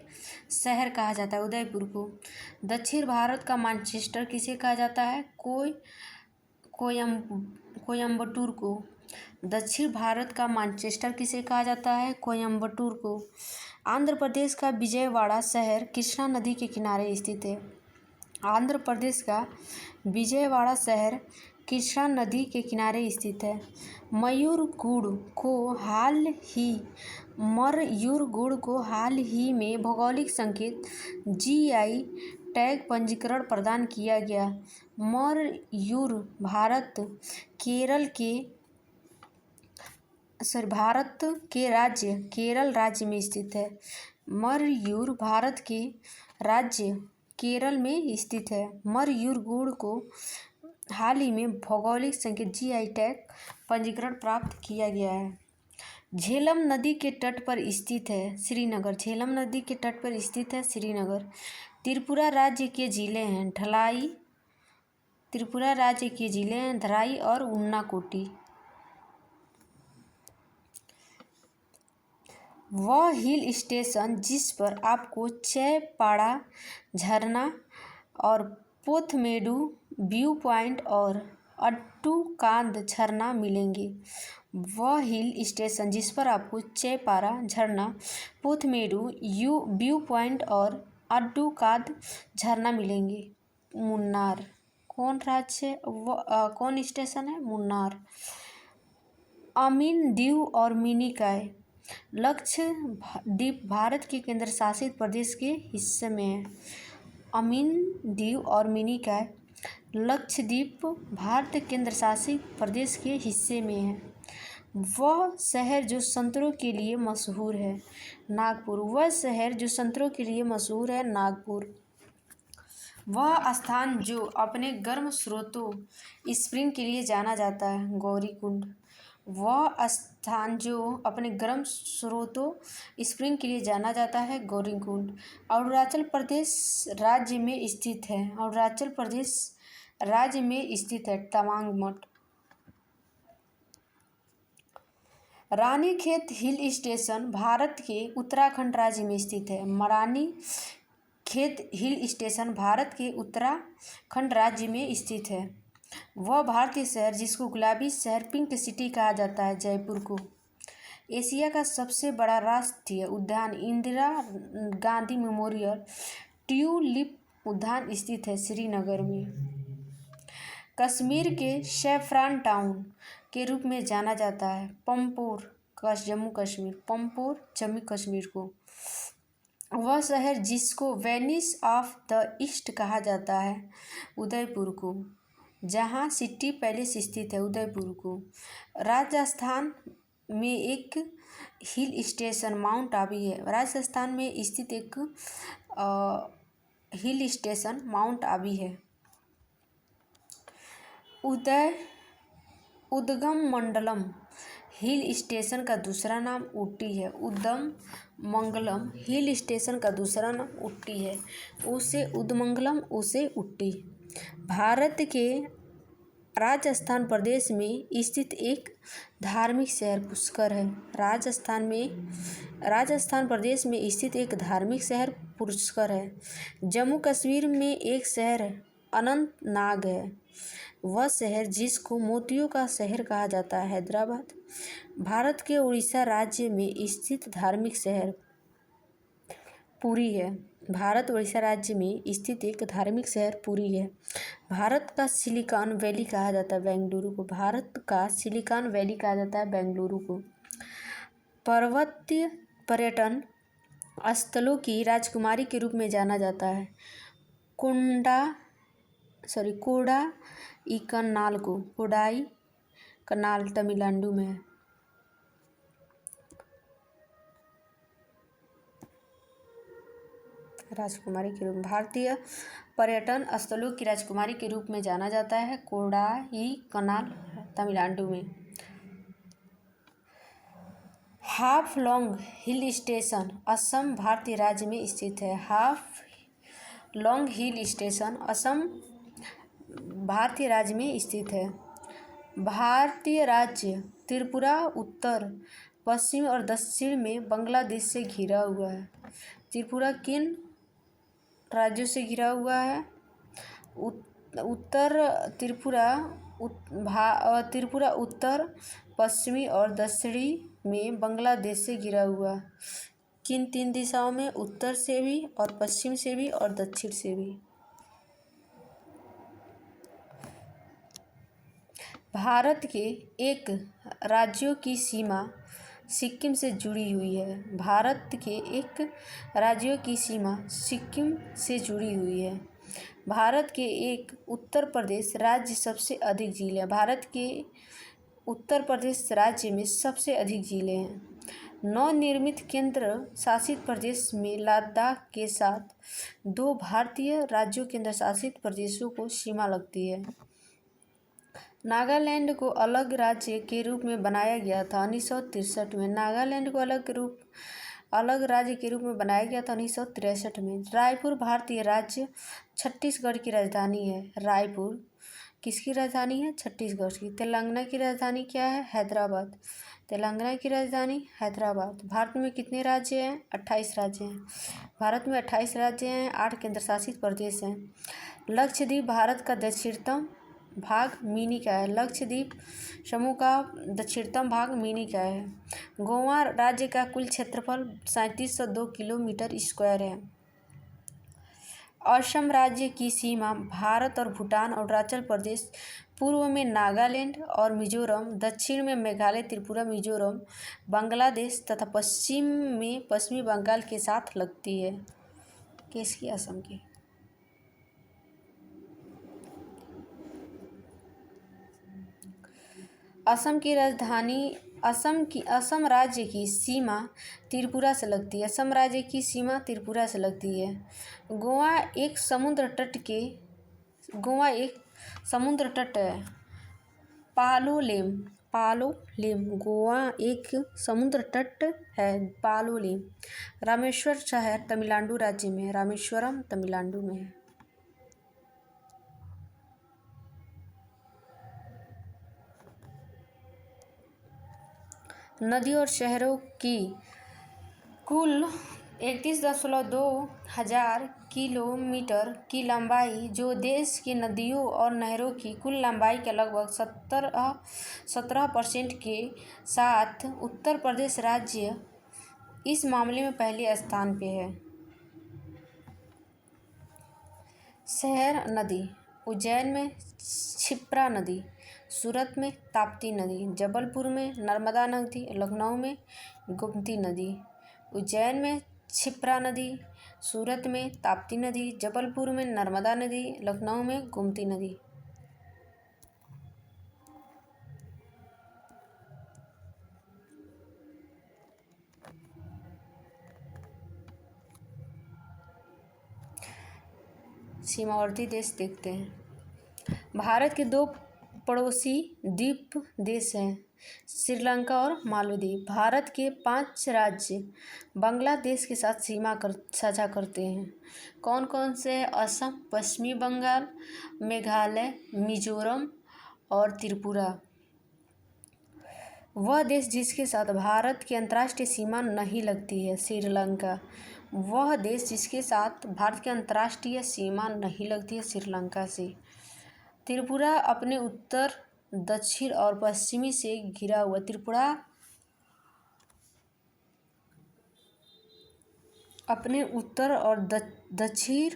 शहर कहा जाता है उदयपुर को। दक्षिण भारत का मैनचेस्टर किसे कहा जाता है? कोयम्बटूर को। दक्षिण भारत का मैनचेस्टर किसे कहा जाता है? कोयम्बटूर को। आंध्र प्रदेश का विजयवाड़ा शहर कृष्णा नदी के किनारे स्थित है। आंध्र प्रदेश का विजयवाड़ा शहर कृष्णा नदी के किनारे स्थित है। मयूरगुड़ को हाल ही में भौगोलिक संकेत GI टैग पंजीकरण प्रदान किया गया। मरयूर भारत के राज्य केरल राज्य में स्थित है। मरयूर भारत के राज्य केरल में स्थित है। मरयूरगुड़ को हाल ही में भौगोलिक संकेत GI टैग पंजीकरण प्राप्त किया गया है। झेलम नदी के तट पर स्थित है श्रीनगर। झेलम नदी के तट पर स्थित है श्रीनगर। त्रिपुरा राज्य के जिले हैं धलाई और उन्नाकोटी। वह हिल स्टेशन जिस पर आपको चैपाड़ा झरना और पोथमेडू व्यू पॉइंट और अड्डुकाद झरना मिलेंगे। वह हिल स्टेशन जिस पर आपको चैपाड़ा झरना, पोथमेडू व्यू पॉइंट और अड्डुकाद झरना मिलेंगे। मुन्नार कौन स्टेशन है? मुन्नार। अमीन दीव और मिनिकॉय। लक्षद्वीप भारत के केंद्र शासित प्रदेश के हिस्से में है। अमीन दीव और मिनिकॉय लक्षद्वीप भारत के केंद्र शासित प्रदेश के हिस्से में है। वह शहर जो संतरों के लिए मशहूर है नागपुर। वह स्थान जो अपने गर्म स्रोतों स्प्रिंग के लिए जाना जाता है गौरीकुंड। अरुणाचल प्रदेश राज्य में स्थित है तवांग मठ। रानीखेत हिल स्टेशन भारत के उत्तराखंड राज्य में स्थित है। रानीखेत हिल स्टेशन भारत के उत्तराखंड राज्य में स्थित है। वह भारतीय शहर जिसको गुलाबी शहर पिंक सिटी कहा जाता है जयपुर को। एशिया का सबसे बड़ा राष्ट्रीय उद्यान इंदिरा गांधी मेमोरियल ट्यूलिप उद्यान स्थित है श्रीनगर में। कश्मीर के सैफरान टाउन के रूप में जाना जाता है पंपोर जम्मू कश्मीर को। वह शहर जिसको वेनिस ऑफ द ईस्ट कहा जाता है उदयपुर को, जहाँ सिटी पैलेस स्थित है उदयपुर को। राजस्थान में एक हिल स्टेशन माउंट आबू है। राजस्थान में स्थित एक हिल स्टेशन माउंट आबू है। उदगम मंडलम हिल स्टेशन का दूसरा नाम ऊटी है। उदम मंगलम हिल स्टेशन का दूसरा नाम ऊटी है। उसे उदमंगलम, उसे ऊटी। भारत के राजस्थान प्रदेश में स्थित एक धार्मिक शहर पुष्कर है। राजस्थान प्रदेश में स्थित एक धार्मिक शहर पुष्कर है। जम्मू कश्मीर में एक शहर अनंतनाग है। वह शहर जिसको मोतियों का शहर कहा जाता है, हैदराबाद। भारत के उड़ीसा राज्य में स्थित धार्मिक शहर पुरी है। भारत उड़ीसा राज्य में स्थित एक धार्मिक शहर पुरी है। भारत का सिलिकॉन वैली कहा जाता है बेंगलुरु को। भारत का सिलिकॉन वैली कहा जाता है बेंगलुरु को। पर्वतीय पर्यटन स्थलों की राजकुमारी के रूप में जाना जाता है कोडाईकनाल को। कोडाईकनाल तमिलनाडु में है। राजकुमारी के रूप में भारतीय पर्यटन स्थलों की राजकुमारी के रूप में जाना जाता है कोडाईकनाल तमिलनाडु में। हाफलोंग हिल स्टेशन असम भारतीय राज्य में स्थित है। हाफलोंग हिल स्टेशन असम भारतीय राज्य में स्थित है। भारतीय राज्य त्रिपुरा उत्तर, पश्चिम और दक्षिण में बांग्लादेश से घिरा हुआ है। त्रिपुरा किन राज्यों से घिरा हुआ है? त्रिपुरा उत्तर, पश्चिमी और दक्षिणी में बांग्लादेश से घिरा हुआ। किन 3 दिशाओं में? उत्तर से भी और पश्चिम से भी और दक्षिण से भी। भारत के एक राज्यों की सीमा सिक्किम से जुड़ी हुई है। भारत के एक राज्यों की सीमा सिक्किम से जुड़ी हुई है। भारत के एक उत्तर प्रदेश राज्य सबसे अधिक झीलें हैं। भारत के उत्तर प्रदेश राज्य में सबसे अधिक झीलें हैं। नवनिर्मित केंद्र शासित प्रदेश में लद्दाख के साथ 2 भारतीय राज्यों केंद्र शासित प्रदेशों को सीमा लगती है। नागालैंड को अलग राज्य के रूप में बनाया गया था 1963 में। नागालैंड को अलग राज्य के रूप में बनाया गया था 1963 में। रायपुर भारतीय राज्य छत्तीसगढ़ की राजधानी है। रायपुर किसकी राजधानी है? छत्तीसगढ़ की। तेलंगाना की राजधानी क्या है? हैदराबाद। तेलंगाना की राजधानी हैदराबाद। भारत में कितने राज्य हैं? 28 राज्य हैं। भारत में 28 राज्य हैं, 8 केंद्र शासित प्रदेश हैं। लक्षद्वीप भारत का दक्षिणतम भाग मिनी का है। लक्षद्वीप समूह का दक्षिणतम भाग मिनी का है। गोवा राज्य का कुल क्षेत्रफल 3702 किलोमीटर स्क्वायर है। असम राज्य की सीमा भारत और भूटान, अरुणाचल प्रदेश, पूर्व में नागालैंड और मिजोरम, दक्षिण में मेघालय, त्रिपुरा, मिजोरम, बांग्लादेश तथा पश्चिम में पश्चिमी बंगाल के साथ लगती है। किसकी? असम की। असम राज्य की सीमा त्रिपुरा से लगती है। असम राज्य की सीमा त्रिपुरा से लगती है। गोवा एक समुद्र तट है। पालोलेम। गोवा एक समुद्र तट है। पालोलेम। रामेश्वर शहर तमिलनाडु राज्य में है। रामेश्वरम तमिलनाडु में है। नदी और शहरों की कुल 31.2 हजार किलोमीटर की लंबाई, जो देश की नदियों और नहरों की कुल लंबाई के लगभग 17% के साथ उत्तर प्रदेश राज्य इस मामले में पहले स्थान पे है। शहर नदी: उज्जैन में क्षिप्रा नदी, सूरत में ताप्ती नदी, जबलपुर में नर्मदा नदी, लखनऊ में गोमती नदी। उज्जैन में क्षिप्रा नदी, सूरत में ताप्ती नदी, जबलपुर में नर्मदा नदी, लखनऊ में गोमती नदी। सीमावर्ती देश देखते हैं। भारत के 2 पड़ोसी द्वीप देश हैं श्रीलंका और मालदीव। भारत के 5 राज्य बांग्लादेश के साथ सीमा साझा करते हैं। कौन कौन से? असम, पश्चिमी बंगाल, मेघालय, मिजोरम और त्रिपुरा। वह देश जिसके साथ भारत की अंतर्राष्ट्रीय सीमा नहीं लगती है श्रीलंका। वह देश जिसके साथ भारत की अंतर्राष्ट्रीय सीमा नहीं लगती है श्रीलंका से। त्रिपुरा अपने उत्तर, दक्षिण और पश्चिमी से घिरा हुआ। त्रिपुरा अपने उत्तर और दक्षिण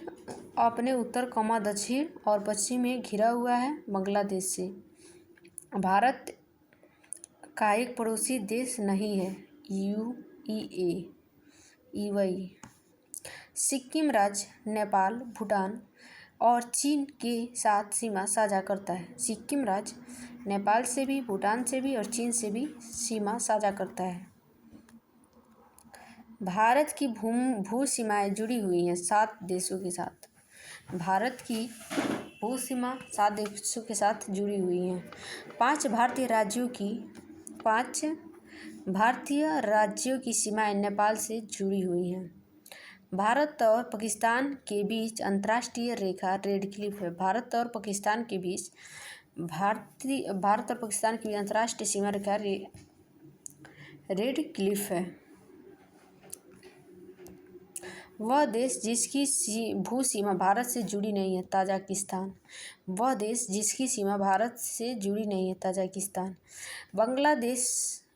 और पश्चिम में घिरा हुआ है बांग्लादेश से। भारत का एक पड़ोसी देश नहीं है यूएई। सिक्किम राज्य नेपाल, भूटान और चीन के साथ सीमा साझा करता है। सिक्किम राज्य नेपाल से भी, भूटान से भी और चीन से भी सीमा साझा करता है। भारत की भू सीमाएँ जुड़ी हुई हैं 7 देशों के साथ। भारत की भू सीमा 7 देशों के साथ जुड़ी हुई हैं। 5 भारतीय राज्यों की सीमाएँ नेपाल से जुड़ी हुई हैं। भारत और पाकिस्तान के बीच अंतर्राष्ट्रीय रेखा रेड क्लिफ है। भारत और पाकिस्तान के बीच अंतर्राष्ट्रीय सीमा रेखा रेड क्लिफ है। वह देश जिसकी भू सीमा भारत से जुड़ी नहीं है ताजिकिस्तान। वह देश जिसकी सीमा भारत से जुड़ी नहीं है ताजिकिस्तान।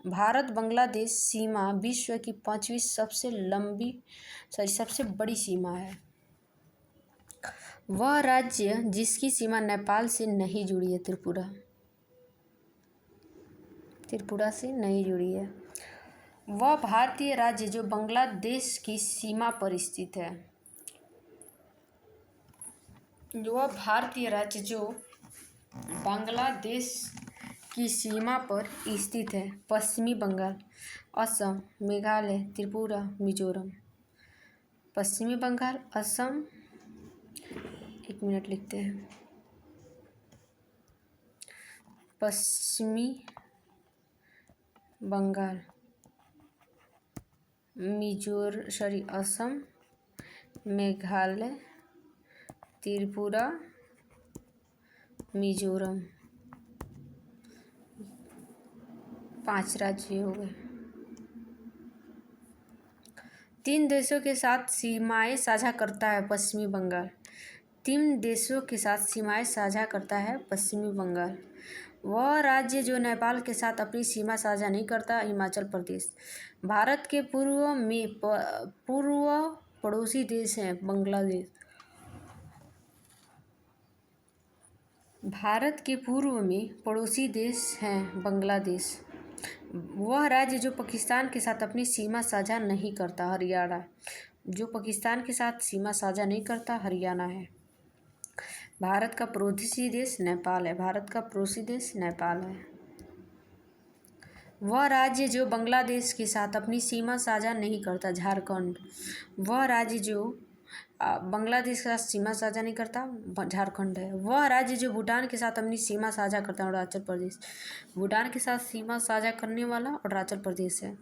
भारत बांग्लादेश सीमा विश्व की 5वीं सबसे बड़ी सीमा है। वह राज्य जिसकी सीमा नेपाल से नहीं जुड़ी है त्रिपुरा से नहीं जुड़ी है। वह भारतीय राज्य जो बांग्लादेश की सीमा पर स्थित है। वह भारतीय राज्य जो बांग्लादेश की सीमा पर स्थित है। पश्चिमी बंगाल, असम, मेघालय, त्रिपुरा, मिजोरम। पश्चिमी बंगाल, असम, 1 मिनट लिखते हैं। पश्चिमी बंगाल, असम, मेघालय, त्रिपुरा, मिजोरम। 5 राज्य हो गए। 3 देशों के साथ सीमाएं साझा करता है पश्चिमी बंगाल। 3 देशों के साथ सीमाएं साझा करता है पश्चिमी बंगाल। वह राज्य जो नेपाल के साथ अपनी सीमा साझा नहीं करता हिमाचल प्रदेश। भारत के पूर्व पड़ोसी देश हैं बांग्लादेश। भारत के पूर्व में पड़ोसी देश हैं बांग्लादेश। वह राज्य जो पाकिस्तान के साथ अपनी सीमा साझा नहीं करता हरियाणा। जो पाकिस्तान के साथ सीमा साझा नहीं करता हरियाणा है। भारत का पड़ोसी देश नेपाल है। वह राज्य जो बांग्लादेश के साथ अपनी सीमा साझा नहीं करता झारखंड। वह राज्य जो बांग्लादेश के साथ सीमा साझा नहीं करता झारखंड है। वह राज्य जो भूटान के साथ अपनी सीमा साझा करता है अरुणाचल प्रदेश। भूटान के साथ सीमा साझा करने वाला अरुणाचल प्रदेश है।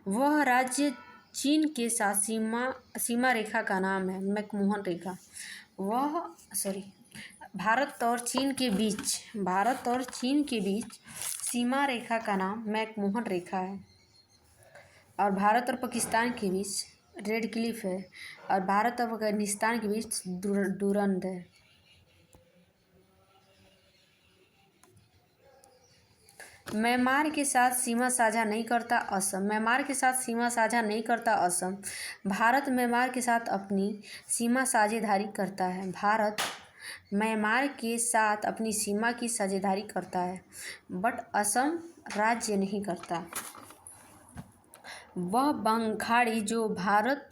वह राज्य चीन के साथ सीमा रेखा का नाम है मैकमोहन रेखा। भारत और चीन के बीच सीमा रेखा का नाम मैकमोहन रेखा है। और भारत और पाकिस्तान के बीच रेड क्लिफ है। और भारत और अफगानिस्तान के बीच डुरंड है। म्यांमार के साथ सीमा साझा नहीं करता असम। भारत म्यांमार के साथ अपनी सीमा साझेदारी करता है। भारत म्यांमार के साथ अपनी सीमा की साझेदारी करता है बट असम राज्य नहीं करता। वह खाड़ी जो भारत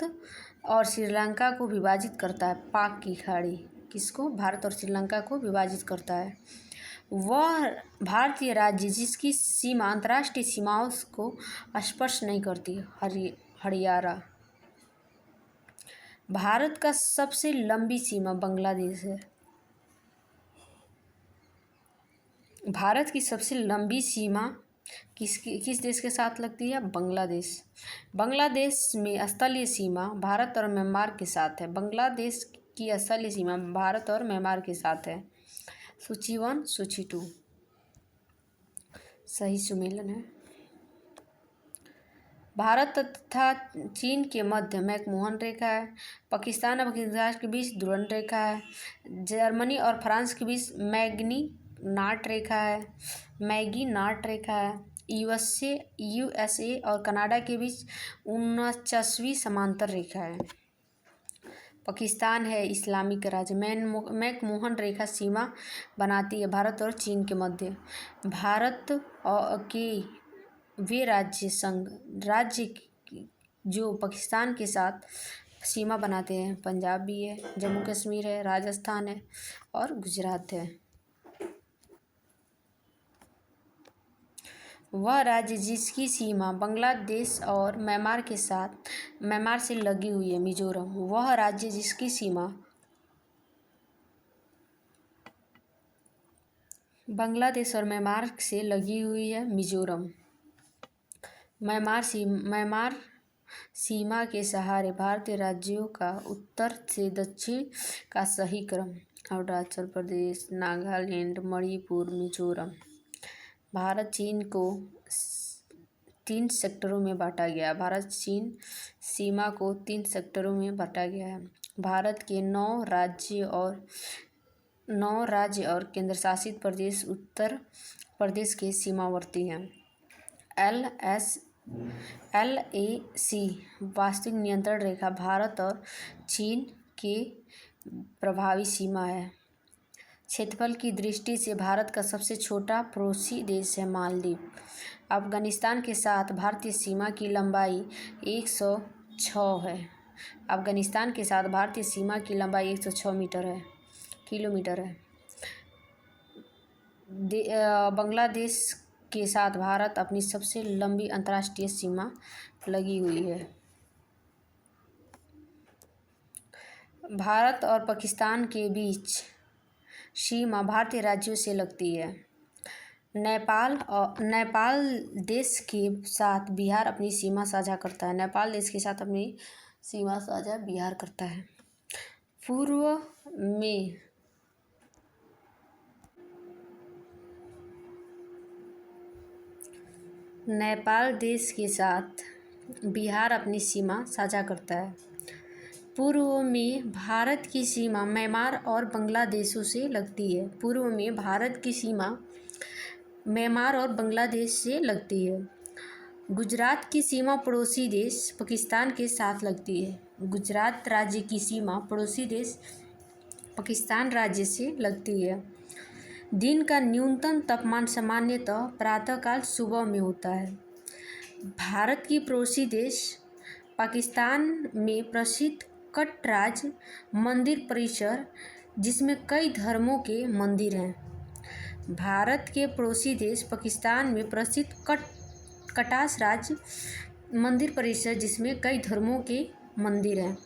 और श्रीलंका को विभाजित करता है पाक की खाड़ी किसको? भारत और श्रीलंका को विभाजित करता है। वह भारतीय राज्य जिसकी सीमा अंतर्राष्ट्रीय सीमाओं को स्पर्श नहीं करती हरियाणा। भारत का सबसे लंबी सीमा बांग्लादेश है। भारत की सबसे लंबी सीमा किस देश के साथ लगती है? बांग्लादेश। बांग्लादेश में स्थलीय सीमा भारत और म्यांमार के साथ है। बांग्लादेश की स्थलीय सीमा भारत और म्यांमार के साथ है। सूची 1, सूची 2 सही सुमेलन है। भारत तथा चीन के मध्य मैकमोहन रेखा है। पाकिस्तान और बांग्लादेश के बीच दुरंत रेखा है। जर्मनी और फ्रांस के बीच मैगनी-नाट रेखा है। मैगी-नाट रेखा है। यूएसए और कनाडा के बीच 49वीं समांतर रेखा है। पाकिस्तान है इस्लामिक राज्य। मैकमोहन रेखा सीमा बनाती है भारत और चीन के मध्य। भारत के वे राज्य जो पाकिस्तान के साथ सीमा बनाते हैं, पंजाब भी है, जम्मू कश्मीर है, राजस्थान है और गुजरात है। वह राज्य जिसकी सीमा बांग्लादेश और म्यांमार से लगी हुई है, मिजोरम। वह राज्य जिसकी सीमा बांग्लादेश और म्यांमार से लगी हुई है, मिजोरम। म्यांमार सीमा के सहारे भारतीय राज्यों का उत्तर से दक्षिण का सही क्रम। अरुणाचल प्रदेश, नागालैंड, मणिपुर, मिजोरम। भारत चीन को 3 सेक्टरों में बांटा गया। भारत चीन सीमा को 3 सेक्टरों में बांटा गया है। भारत के 9 राज्य और केंद्रशासित प्रदेश उत्तर प्रदेश के सीमावर्ती हैं। LAC वास्तविक नियंत्रण रेखा भारत और चीन के प्रभावी सीमा है। क्षेत्रफल की दृष्टि से भारत का सबसे छोटा पड़ोसी देश है मालदीव। अफगानिस्तान के साथ भारतीय सीमा की लंबाई 106 है। अफगानिस्तान के साथ भारतीय सीमा की लंबाई 106 किलोमीटर है। बांग्लादेश के साथ भारत अपनी सबसे लंबी अंतर्राष्ट्रीय सीमा लगी हुई है। भारत और पाकिस्तान के बीच सीमा भारतीय राज्यों से लगती है। नेपाल देश के साथ बिहार अपनी सीमा साझा करता है। नेपाल देश के साथ अपनी सीमा साझा बिहार करता है। पूर्व में नेपाल देश के साथ बिहार अपनी सीमा साझा करता है। पूर्व में भारत की सीमा म्यांमार और बांग्लादेशों से लगती है। पूर्व में भारत की सीमा म्यांमार और बांग्लादेश से लगती है। गुजरात की सीमा पड़ोसी देश पाकिस्तान के साथ लगती है। गुजरात राज्य की सीमा पड़ोसी देश पाकिस्तान राज्य से लगती है। दिन का न्यूनतम तापमान सामान्यतः प्रातःकाल सुबह में होता है। भारत की पड़ोसी देश पाकिस्तान में प्रसिद्ध कटराज मंदिर परिसर, जिसमें कई धर्मों के मंदिर हैं। भारत के पड़ोसी देश पाकिस्तान में प्रसिद्ध कटास राज मंदिर परिसर, जिसमें कई धर्मों के मंदिर हैं।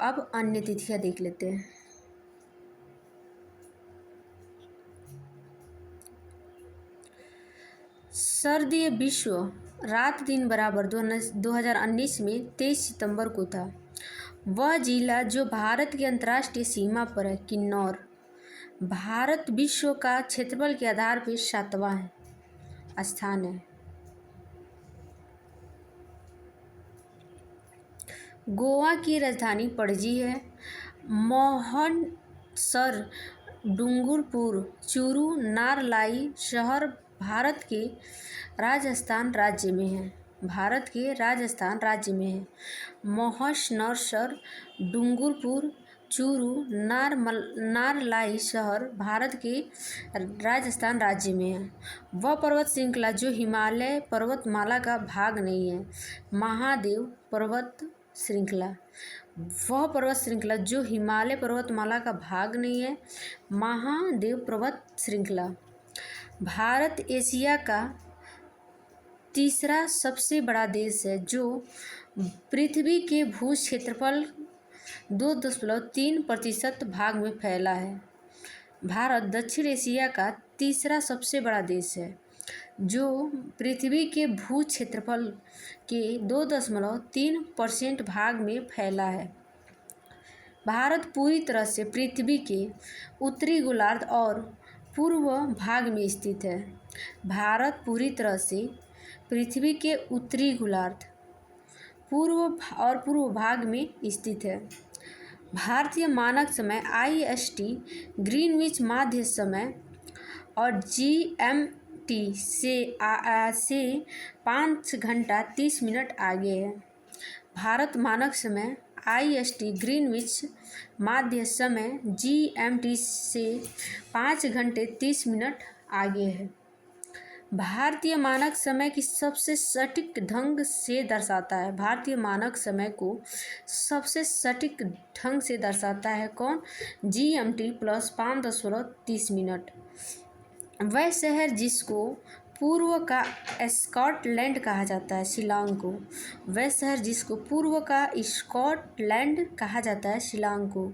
अब अन्य तिथियां देख लेते हैं। शारदीय विश्व रात दिन बराबर 2019 में 23 सितंबर को था। वह जिला जो भारत की अंतर्राष्ट्रीय सीमा पर है, किन्नौर। भारत विश्व का क्षेत्रफल के आधार पर 7वां स्थान है। गोवा की राजधानी पणजी है। मोहनसर, डूंगरपुर, चूरू, नारलाई शहर भारत के राजस्थान राज्य में है। मोहनसर, डूंगरपुर, चूरू, नारलाई शहर भारत के राजस्थान राज्य में है। वह पर्वत श्रृंखला जो हिमालय पर्वतमाला का भाग नहीं है। महादेव पर्वत श्रृंखला जो हिमालय पर्वतमाला का भाग नहीं है। महादेव पर्वत श्रृंखला। भारत एशिया का तीसरा सबसे बड़ा देश है, जो पृथ्वी के भू क्षेत्रफल 2.3% भाग में फैला है। भारत दक्षिण एशिया का तीसरा सबसे बड़ा देश है, जो पृथ्वी के भू क्षेत्रफल के 2.3% भाग में फैला है। भारत पूरी तरह से पृथ्वी के उत्तरी गोलार्ध और पूर्व भाग में स्थित है। भारत पूरी तरह से पृथ्वी के उत्तरी गोलार्ध पूर्व भाग में स्थित है। भारतीय मानक समय IST ग्रीनविच माध्य समय और GMT से 5 घंटा 30 मिनट आगे है। भारत मानक समय IST ग्रीनविच माध्य समय GMT से 5 घंटे 30 मिनट आगे है। भारतीय मानक समय की सबसे सटीक ढंग से दर्शाता है। भारतीय मानक समय को सबसे सटीक ढंग से दर्शाता है कौन? GMT plus 5.30 minute. वह शहर जिसको पूर्व का स्कॉटलैंड कहा जाता है, शिलांग को। वह शहर जिसको पूर्व का स्कॉटलैंड कहा जाता है, शिलांग को।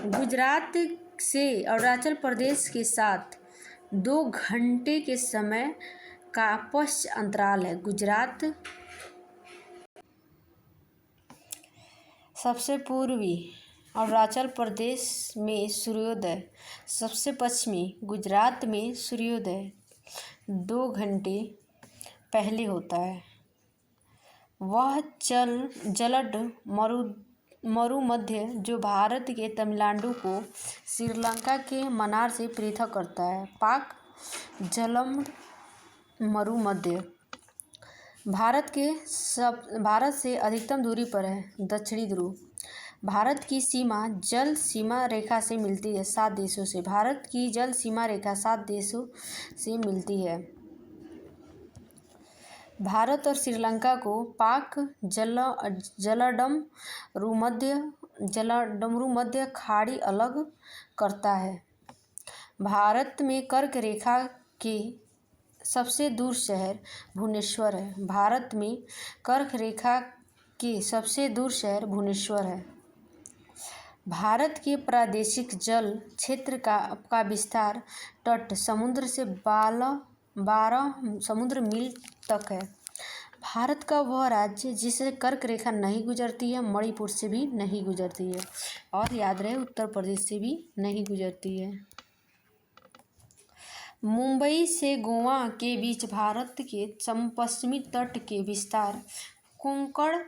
गुजरात से अरुणाचल प्रदेश के साथ 2 घंटे के समय का पश्च अंतराल है। गुजरात सबसे पूर्वी अरुणाचल प्रदेश में सूर्योदय, सबसे पश्चिमी गुजरात में सूर्योदय 2 घंटे पहले होता है। वह जलद मरुमध्य जो भारत के तमिलनाडु को श्रीलंका के मन्नार से पृथक करता है। पाक जलद मरुमध्य भारत से अधिकतम दूरी पर है। दक्षिणी ध्रुव भारत की सीमा जल सीमा रेखा से मिलती है 7 देशों से। भारत की जल सीमा रेखा 7 देशों से मिलती है। भारत और श्रीलंका को पाक जलडमरूमध्य खाड़ी अलग करता है। भारत में कर्क रेखा के सबसे दूर शहर भुवनेश्वर है। भारत में कर्क रेखा के सबसे दूर शहर भुवनेश्वर है। भारत के प्रादेशिक जल क्षेत्र का विस्तार तट समुद्र से 12 समुद्र मील तक है। भारत का वह राज्य जिसे कर्क रेखा नहीं गुजरती है, मणिपुर से भी नहीं गुजरती है, और याद रहे उत्तर प्रदेश से भी नहीं गुजरती है। मुंबई से गोवा के बीच भारत के पश्चिमी तट के विस्तार कोंकण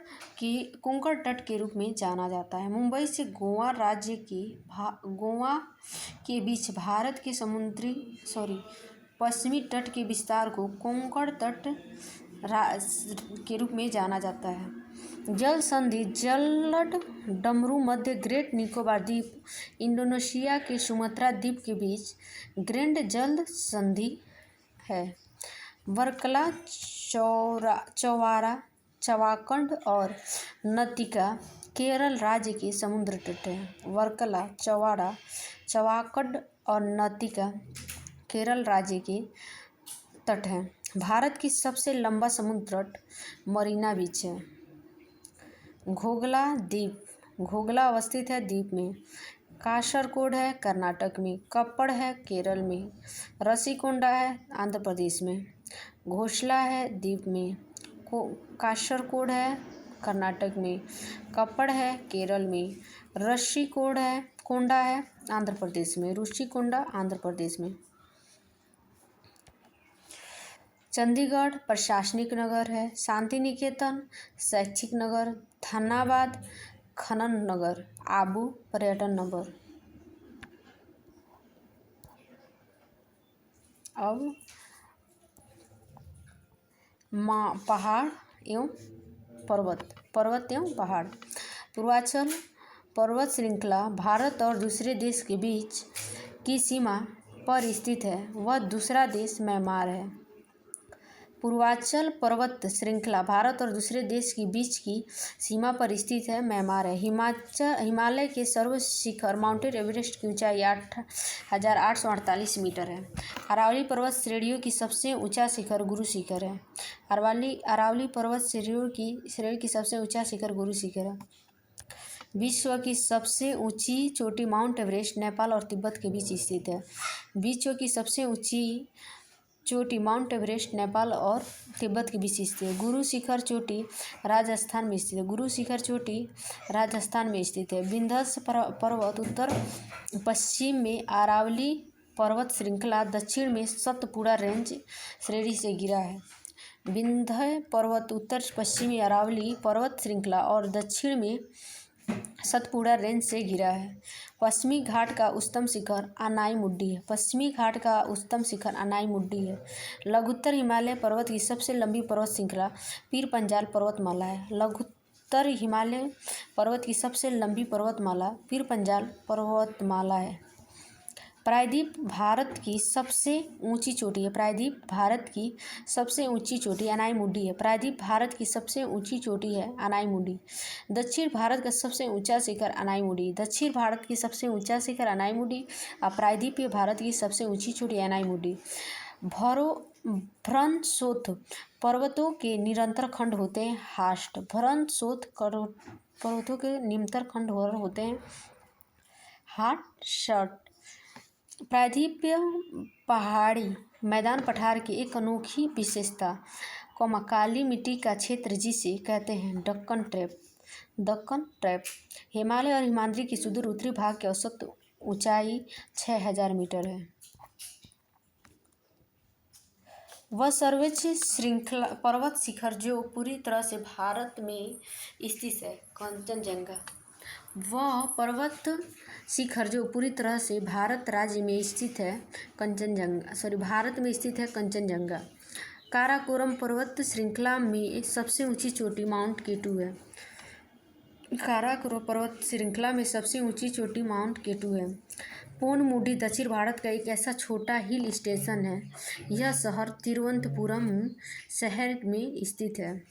तट के रूप में जाना जाता है। मुंबई से गोवा राज्य के गोवा के बीच भारत के पश्चिमी तट के विस्तार को कोंकण तट के रूप में जाना जाता है। जल संधि जलडमरूमध्य ग्रेट निकोबार द्वीप इंडोनेशिया के सुमात्रा द्वीप के बीच ग्रैंड जल संधि है। वर्कला, चवाकंड और नतिका केरल राज्य के समुद्र तट हैं। वर्कला, चवाकंड और नतिका केरल राज्य के तट हैं। भारत की सबसे लंबा समुद्र तट मरीना बीच है। घोगला अवस्थित है द्वीप में। कासरकोड है कर्नाटक में। कप्पड़ है केरल में। रसीकोंडा है आंध्र प्रदेश में। घोसला है द्वीप में। कासरकोड है कर्नाटक में। कप्पड़ है केरल में। कोंडा है आंध्र प्रदेश में। रुशिकोंडा आंध्र प्रदेश में। चंडीगढ़ प्रशासनिक नगर है। शांति निकेतन शैक्षिक नगर। धनबाद खनन नगर। आबू पर्यटन नगर। अब पहाड़ एवं पर्वत एवं पहाड़। पूर्वांचल पर्वत श्रृंखला भारत और दूसरे देश के बीच की सीमा पर स्थित है। वह दूसरा देश म्यांमार है। पूर्वांचल पर्वत श्रृंखला भारत और दूसरे देश के बीच की सीमा पर स्थित है, म्यांमार है। हिमालय के सर्वोच्च शिखर माउंट एवरेस्ट की ऊंचाई 8,848 मीटर है। अरावली पर्वत श्रेणियों की सबसे ऊंचा शिखर गुरु शिखर है। अरावली पर्वत श्रेणी की सबसे ऊंचा शिखर गुरु शिखर है। विश्व की सबसे ऊंची चोटी माउंट एवरेस्ट नेपाल और तिब्बत के बीच स्थित है। विश्व की सबसे ऊंची चोटी माउंट एवरेस्ट नेपाल और तिब्बत के बीच स्थित है। गुरु शिखर चोटी राजस्थान में स्थित है। गुरु शिखर चोटी राजस्थान में स्थित है। विंध्य पर्वत उत्तर पश्चिम में अरावली पर्वत श्रृंखला, दक्षिण में सतपुड़ा रेंज श्रेणी से घिरा है। विंध्य पर्वत उत्तर पश्चिमी अरावली पर्वत श्रृंखला और दक्षिण में सतपुड़ा रेंज से घिरा है। पश्चिमी घाट का उच्चतम शिखर अनाईमुड्डी है। पश्चिमी घाट का उच्चतम शिखर अनाईमुड्डी है। लघुत्तर हिमालय पर्वत की सबसे लंबी पर्वत श्रृंखला पीर पंजाल पर्वतमाला है। लघुत्तर हिमालय पर्वत की सबसे लंबी पर्वतमाला पीर पंजाल पर्वतमाला है। प्रायद्वीप भारत की सबसे ऊंची चोटी है। प्रायद्वीप भारत की सबसे ऊंची चोटी अनाईमुड्डी है। प्रायद्वीप भारत की सबसे ऊंची चोटी है अनाईमुड्डी। दक्षिण भारत का सबसे ऊंचा शिखर अनाईमुड्डी। दक्षिण भारत की सबसे ऊंचा शिखर अनाईमुड्डी और प्रायद्वीपीय भारत की सबसे ऊंची चोटी अनाईमुड्डी। भ्रमशोथ पर्वतों के निरंतर खंड होते हैं हास्ट। भ्रमशोथ पर्वतों के निरंतर खंड होते हैं हाट शर्ट। प्रायद्वीपीय पहाड़ी मैदान पठार की एक अनोखी विशेषता काली मिट्टी का क्षेत्र जिसे कहते हैं दक्कन ट्रैप। हिमालय और हिमाद्री की सुदूर उत्तरी भाग की औसत ऊंचाई 6000 मीटर है। वह सर्वोच्च श्रृंखला पर्वत शिखर जो पूरी तरह से भारत में स्थित है कंचनजंगा। वह पर्वत शिखर जो पूरी तरह से भारत राज्य में स्थित है भारत में स्थित है कंचनजंगा। काराकोरम पर्वत श्रृंखला में सबसे ऊंची चोटी माउंट केटू है। काराकोरम पर्वत श्रृंखला में सबसे ऊंची चोटी माउंट केटू है। पोनमुडी दक्षिण भारत का एक ऐसा छोटा हिल स्टेशन है। यह शहर तिरुवनंतपुरम शहर में स्थित है।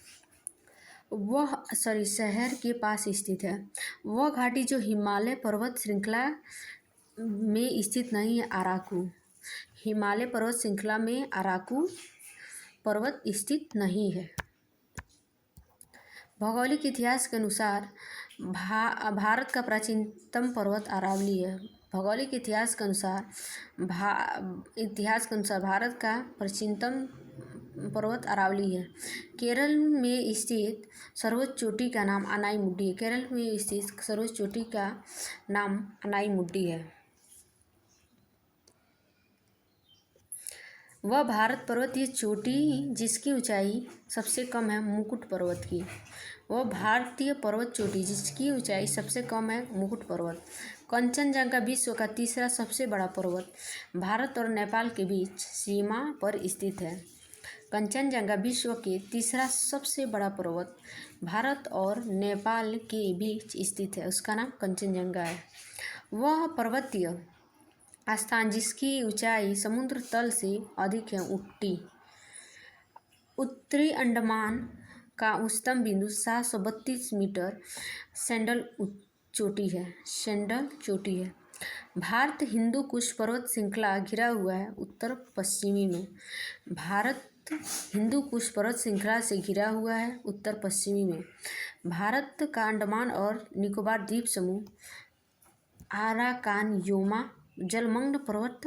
शहर के पास स्थित है। वह घाटी जो हिमालय पर्वत श्रृंखला में स्थित नहीं है अराकू। हिमालय पर्वत श्रृंखला में अराकू पर्वत स्थित नहीं है। भौगोलिक इतिहास के अनुसार भारत का प्राचीनतम पर्वत अरावली है। भौगोलिक इतिहास के अनुसार भारत का प्राचीनतम पर्वत अरावली है। केरल में स्थित सर्वोच्च चोटी का नाम अनाईमुड्डी है। केरल में स्थित सर्वोच्च चोटी का नाम अनाईमुड्डी है। वह भारत पर्वतीय चोटी जिसकी ऊंचाई सबसे कम है मुकुट पर्वत की। वह भारतीय पर्वत चोटी जिसकी ऊंचाई सबसे कम है मुकुट पर्वत। कंचनजंगा विश्व का तीसरा सबसे बड़ा पर्वत भारत और नेपाल के बीच सीमा पर स्थित है। कंचनजंगा विश्व के तीसरा सबसे बड़ा पर्वत भारत और नेपाल के बीच स्थित है। उसका नाम कंचनजंगा है। वह पर्वतीय स्थान जिसकी ऊंचाई समुद्र तल से अधिक है उत्तरी अंडमान का उच्चतम बिंदु 732 मीटर सैंडल चोटी है। भारत हिंदू कुश पर्वत श्रृंखला घिरा हुआ है उत्तर पश्चिमी में। भारत हिंदू कुश पर्वत श्रृंखला से घिरा हुआ है उत्तर पश्चिमी में। भारत का अंडमान और निकोबार द्वीप समूह आराकान योमा जलमग्न पर्वत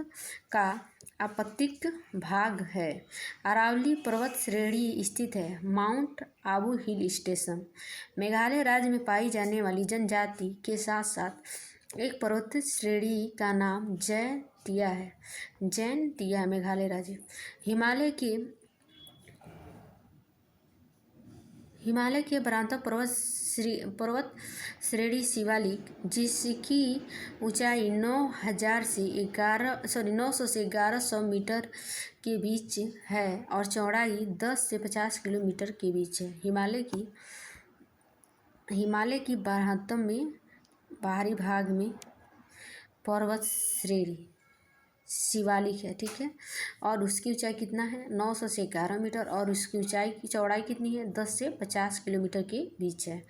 का आपतित भाग है। अरावली पर्वत श्रेणी स्थित है mount Abu hill station. Meghalaya राज्य में पाई जाने वाली जनजाति के साथ साथ एक पर्वत श्रेणी का नाम जैंतिया है मेघालय राज्य। हिमालय के बरांता पर्वत श्रेणी शिवालिक जिसकी ऊंचाई 900 से 1100 मीटर के बीच है और चौड़ाई 10 से 50 किलोमीटर के बीच है। हिमालय की बाहरी भाग में पर्वत श्रेणी शिवालिक है, ठीक है। और उसकी ऊंचाई कितना है 900 से 11 मीटर और उसकी ऊंचाई की चौड़ाई कितनी है 10 से 50 किलोमीटर के बीच है।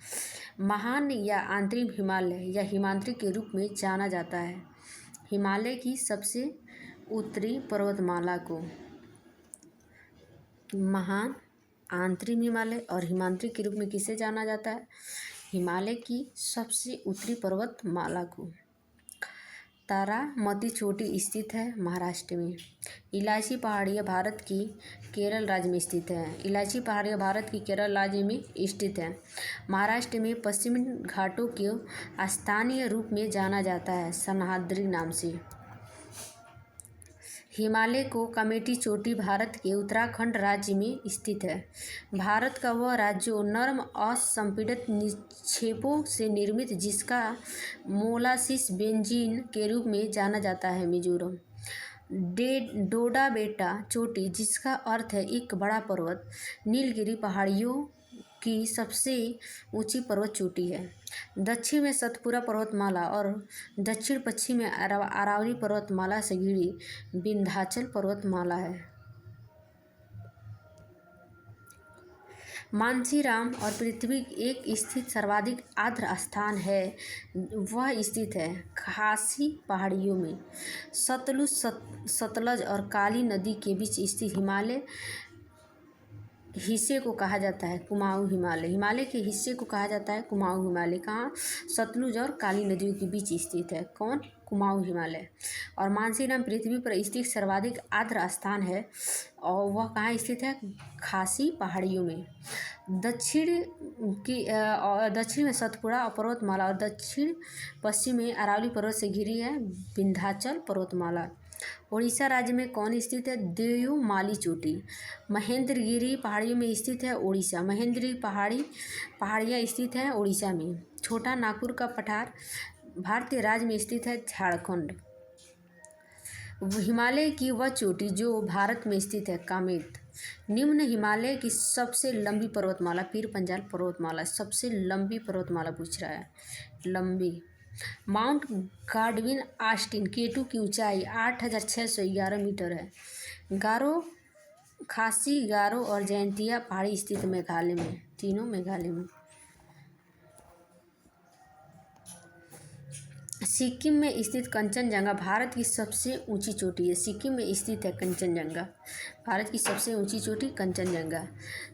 महान या आंतरिक हिमालय या हिमाद्री के रूप में जाना जाता है। हिमालय की सबसे उत्तरी पर्वतमाला को महान आंतरिक हिमालय और हिमाद्री के रूप में किसे जाना जाता है हिमालय की सबसे उत्तरी पर्वतमाला को? तारामती चोटी स्थित है महाराष्ट्र में। इलायची पहाड़ियाँ भारत की केरल राज्य में स्थित है। इलायची पहाड़ियाँ भारत की केरल राज्य में स्थित है। महाराष्ट्र में पश्चिमी घाटों को स्थानीय रूप में जाना जाता है सह्याद्री नाम से। हिमालय को कामेटी चोटी भारत के उत्तराखंड राज्य में स्थित है। भारत का वह राज्य जो नर्म असंपीड़ित निक्षेपों से निर्मित जिसका मोलासिस बेंजीन के रूप में जाना जाता है मिजोरम। डोडा बेटा चोटी जिसका अर्थ है एक बड़ा पर्वत नीलगिरी पहाड़ियों की सबसे ऊंची पर्वत चोटी है। दक्षिण में सतपुड़ा पर्वतमाला और दक्षिण पश्चिम में अरावली पर्वतमाला से घिरी विंध्याचल पर्वतमाला है। मानसीराम और पृथ्वी एक स्थित सर्वाधिक आर्द्र स्थान है वह स्थित है खासी पहाड़ियों में। सतलज और काली नदी के बीच स्थित हिमालय हिस्से को कहा जाता है कुमाऊं हिमालय। हिमालय के हिस्से को कहा जाता है कुमाऊं हिमालय। कहाँ? सतलुज और काली नदियों के बीच स्थित है कौन? कुमाऊं हिमालय। और मानसीराम पृथ्वी पर स्थित सर्वाधिक आर्द्र स्थान है और वह कहाँ स्थित है? खासी पहाड़ियों में। दक्षिण में सतपुड़ा पर्वतमाला और दक्षिण पश्चिम में अरावली पर्वत से घिरी है विंध्याचल पर्वतमाला। उड़ीसा राज्य में कौन स्थित है? देवमाली चोटी। महेंद्रगिरी पहाड़ियों में स्थित है उड़ीसा। महेंद्रगिरी पहाड़ियाँ स्थित है उड़ीसा में। छोटा नागपुर का पठार भारतीय राज्य में स्थित है झारखंड। हिमालय की वह चोटी जो भारत में स्थित है कामेत। निम्न हिमालय की सबसे लंबी पर्वतमाला पीर पंजाल पर्वतमाला। सबसे लंबी पर्वतमाला पूछ रहा है लंबी। माउंट गाडविन ऑस्टिन K2 की ऊंचाई 8611 मीटर है। गारो खासी गारो और जयंतिया पहाड़ी स्थित मेघालय में। तीनों मेघालय में। सिक्किम में स्थित कंचनजंगा भारत की सबसे ऊंची चोटी है। सिक्किम में स्थित है कंचनजंगा भारत की सबसे ऊंची चोटी कंचनजंगा।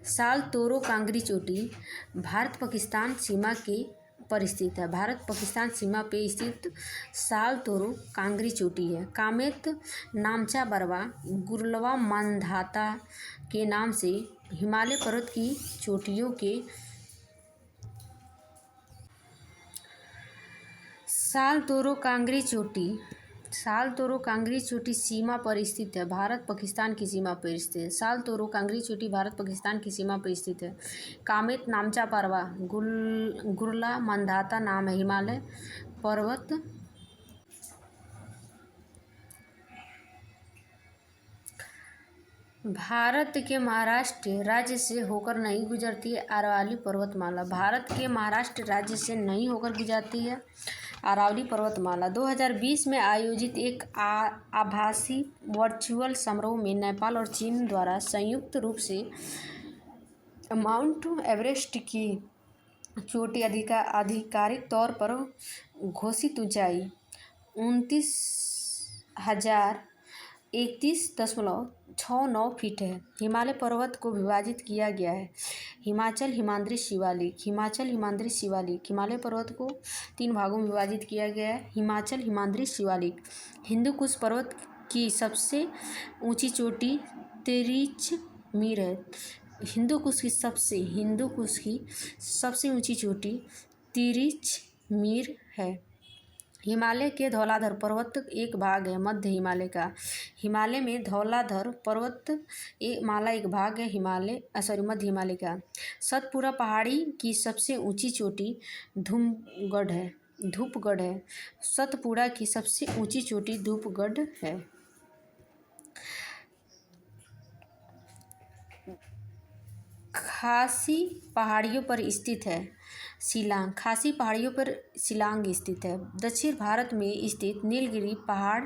साल तोरो कांगरी चोटी भारत पाकिस्तान सीमा के पर स्थित है। भारत पाकिस्तान सीमा पे स्थित साल तोरो कांगरी चोटी है। कामेत नामचा बरवा गुरलवा मानधाता के नाम से हिमालय पर्वत की चोटियों के साल तोरो कांगरी चोटी सीमा पर स्थित है। भारत पाकिस्तान की सीमा पर स्थित है। साल तोरो कांगरी चोटी भारत पाकिस्तान की सीमा पर स्थित है। कामेत नामचा परवा गुरला मानधाता नाम है हिमालय पर्वत। भारत के महाराष्ट्र राज्य से होकर नहीं गुजरती है अरावली पर्वतमाला। भारत के महाराष्ट्र राज्य से नहीं होकर गुजरती है अरावली पर्वतमाला। 2020 में आयोजित एक आभासी वर्चुअल समारोह में नेपाल और चीन द्वारा संयुक्त रूप से माउंट एवरेस्ट की चोटी आधिकारिक तौर पर घोषित ऊंचाई 29,031.69 फीट है। हिमालय पर्वत को विभाजित किया गया है हिमाचल हिमाद्री शिवालिक। हिमालय पर्वत को 3 भागों में विभाजित किया गया है हिमाचल हिमाद्री शिवालिक। हिंदुकुश पर्वत की सबसे ऊंची चोटी तिरिचमीर है। हिंदुकुश की सबसे ऊंची चोटी तिरिचमीर है। हिमालय के धौलाधर पर्वत एक भाग है मध्य हिमालय का। हिमालय में धौलाधर पर्वत माला एक भाग है मध्य हिमालय का। सतपुड़ा पहाड़ी की सबसे ऊंची चोटी धूपगढ़ है। सतपुड़ा की सबसे ऊंची चोटी धूपगढ़ है। खासी पहाड़ियों पर स्थित है शिलांग। खासी पहाड़ियों पर शिलांग स्थित है। दक्षिण भारत में स्थित नीलगिरी पहाड़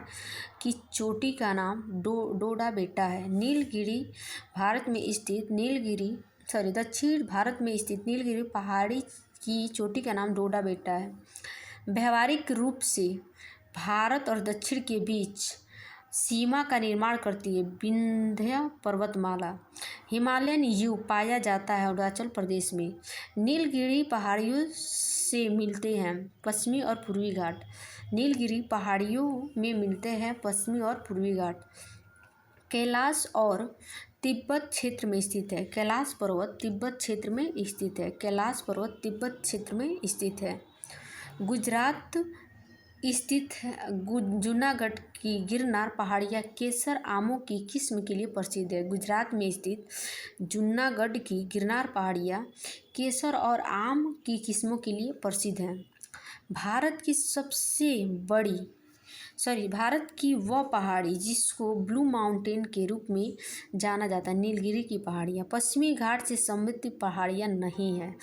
की चोटी का नाम डोडा बेटा है। दक्षिण भारत में स्थित नीलगिरी पहाड़ी की चोटी का नाम डोडा बेटा है। व्यावहारिक रूप से भारत और दक्षिण के बीच सीमा का निर्माण करती है विंध्य पर्वतमाला। हिमालयन यू पाया जाता है अरुणाचल प्रदेश में। नीलगिरी पहाड़ियों से मिलते हैं पश्चिमी और पूर्वी घाट। नीलगिरी पहाड़ियों में मिलते हैं पश्चिमी और पूर्वी घाट। कैलाश और तिब्बत क्षेत्र में स्थित है। कैलाश पर्वत तिब्बत क्षेत्र में स्थित है। कैलाश पर्वत तिब्बत क्षेत्र में स्थित है। गुजरात स्थित जूनागढ़ की गिरनार पहाड़ियाँ केसर आमों की किस्म के लिए प्रसिद्ध है। गुजरात में स्थित जूनागढ़ की गिरनार पहाड़ियाँ केसर और आम की किस्मों के लिए प्रसिद्ध हैं। भारत की वह पहाड़ी जिसको ब्लू माउंटेन के रूप में जाना जाता है नीलगिरी की पहाड़ियाँ। पश्चिमी घाट से संबंधित पहाड़ियाँ नहीं हैं।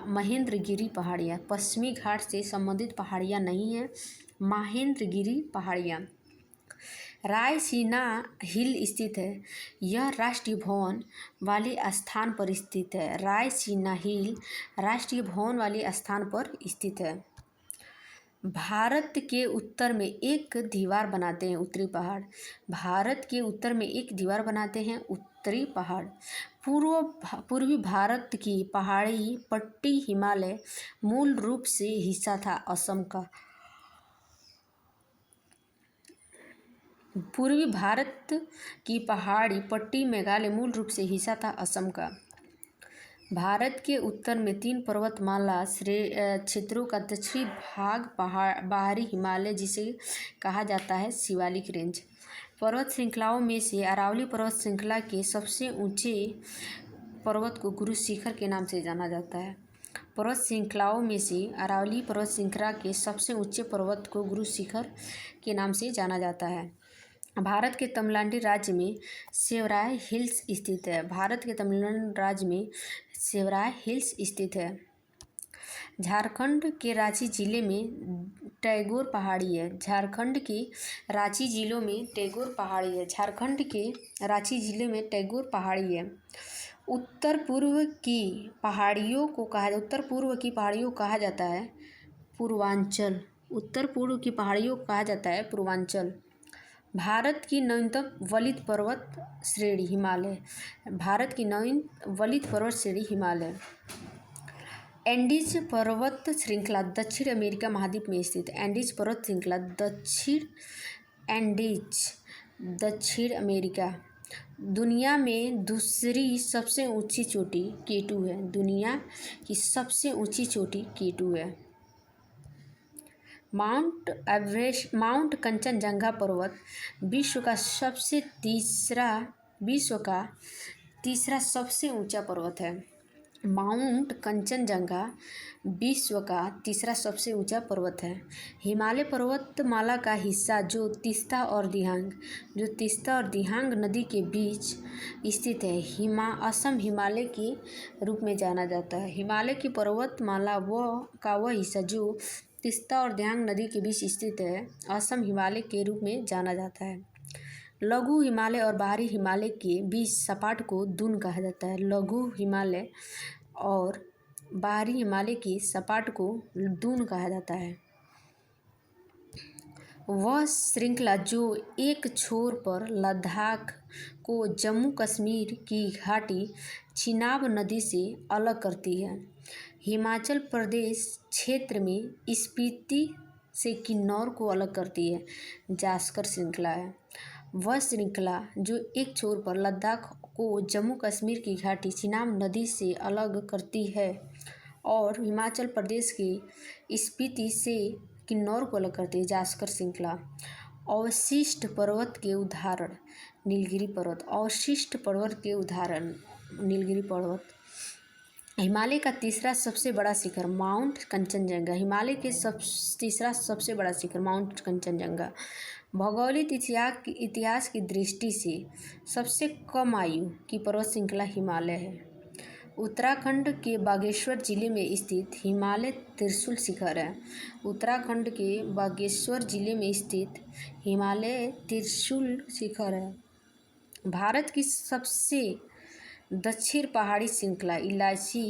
महेंद्रगिरी पहाड़ियाँ पश्चिमी घाट से संबंधित पहाड़ियाँ नहीं हैं। महेंद्रगिरी पहाड़ियाँ रायसीना हिल स्थित है। यह राष्ट्रीय भवन वाले स्थान पर स्थित है। रायसीना हिल राष्ट्रीय भवन वाले स्थान पर स्थित है। भारत के उत्तर में एक दीवार बनाते हैं उत्तरी पहाड़। भारत के उत्तर में एक दीवार बनाते हैं उत्तरी पहाड़। पूर्वी भारत की पहाड़ी पट्टी हिमालय मूल रूप से हिस्सा था असम का। पूर्वी भारत की पहाड़ी पट्टी मेघालय मूल रूप से हिस्सा था असम का। भारत के उत्तर में 3 पर्वतमाला क्षेत्रों का दक्षिणी भाग बाहरी हिमालय जिसे कहा जाता है शिवालिक रेंज। पर्वत श्रृंखलाओं में से अरावली पर्वत श्रृंखला के सबसे ऊंचे पर्वत को गुरु शिखर के नाम से जाना जाता है। पर्वत श्रृंखलाओं में से अरावली पर्वत श्रृंखला के सबसे ऊंचे पर्वत को गुरु शिखर के नाम से जाना जाता है। भारत के तमिलनाडु राज्य में सेवराय हिल्स स्थित है। भारत के तमिलनाडु राज्य में सेवराय हिल्स स्थित है। झारखंड के रांची जिले में टैगोर पहाड़ी है। झारखंड के रांची जिलों में टैगोर पहाड़ी है। झारखंड के रांची जिले में टैगोर पहाड़ी है। उत्तर पूर्व की पहाड़ियों को कहा जाता है पूर्वांचल। उत्तर पूर्व की पहाड़ियों को कहा जाता है पूर्वांचल। भारत की नवीनतम वलित पर्वत श्रेणी हिमालय। भारत की नवीन वलित पर्वत श्रेणी हिमालय। एंडीज पर्वत श्रृंखला दक्षिण अमेरिका महाद्वीप में स्थित है। एंडीज पर्वत श्रृंखला दक्षिण अमेरिका। दुनिया में दूसरी सबसे ऊंची चोटी K2 है। दुनिया की सबसे ऊंची चोटी K2 है। माउंट कंचनजंगा पर्वत विश्व का तीसरा सबसे ऊंचा पर्वत है। माउंट कंचनजंगा विश्व का तीसरा सबसे ऊंचा पर्वत है। हिमालय पर्वतमाला का हिस्सा जो तीस्ता और दिहांग नदी के बीच स्थित है असम हिमालय के रूप में जाना जाता है। हिमालय की पर्वतमाला वह हिस्सा जो तीस्ता और दिहांग नदी के बीच स्थित है असम हिमालय के रूप में जाना जाता है। लघु हिमालय और बाहरी हिमालय के बीच सपाट को दून कहा जाता है। लघु हिमालय और बाहरी हिमालय की सपाट को दून कहा जाता है। वह श्रृंखला जो एक छोर पर लद्दाख को जम्मू कश्मीर की घाटी चिनाब नदी से अलग करती है। हिमाचल प्रदेश क्षेत्र में स्पीति से किन्नौर को अलग करती है जास्कर श्रृंखला है। वह श्रृंखला जो एक छोर पर लद्दाख को जम्मू कश्मीर की घाटी चिनाब नदी से अलग करती है और हिमाचल प्रदेश के स्पीति से किन्नौर को अलग करती है जास्कर श्रृंखला। अवशिष्ट पर्वत के उदाहरण नीलगिरी पर्वत। अवशिष्ट पर्वत के उदाहरण नीलगिरी पर्वत। हिमालय का तीसरा सबसे बड़ा शिखर माउंट कंचनजंगा। हिमालय के तीसरा सबसे बड़ा शिखर माउंट कंचनजंगा। भौगोलिक इतिहास की दृष्टि से सबसे कम आयु की पर्वत श्रृंखला हिमालय है। उत्तराखंड के बागेश्वर जिले में स्थित हिमालय त्रिशूल शिखर है। उत्तराखंड के बागेश्वर जिले में स्थित हिमालय त्रिशूल शिखर है। भारत की सबसे दक्षिण पहाड़ी श्रृंखला इलायची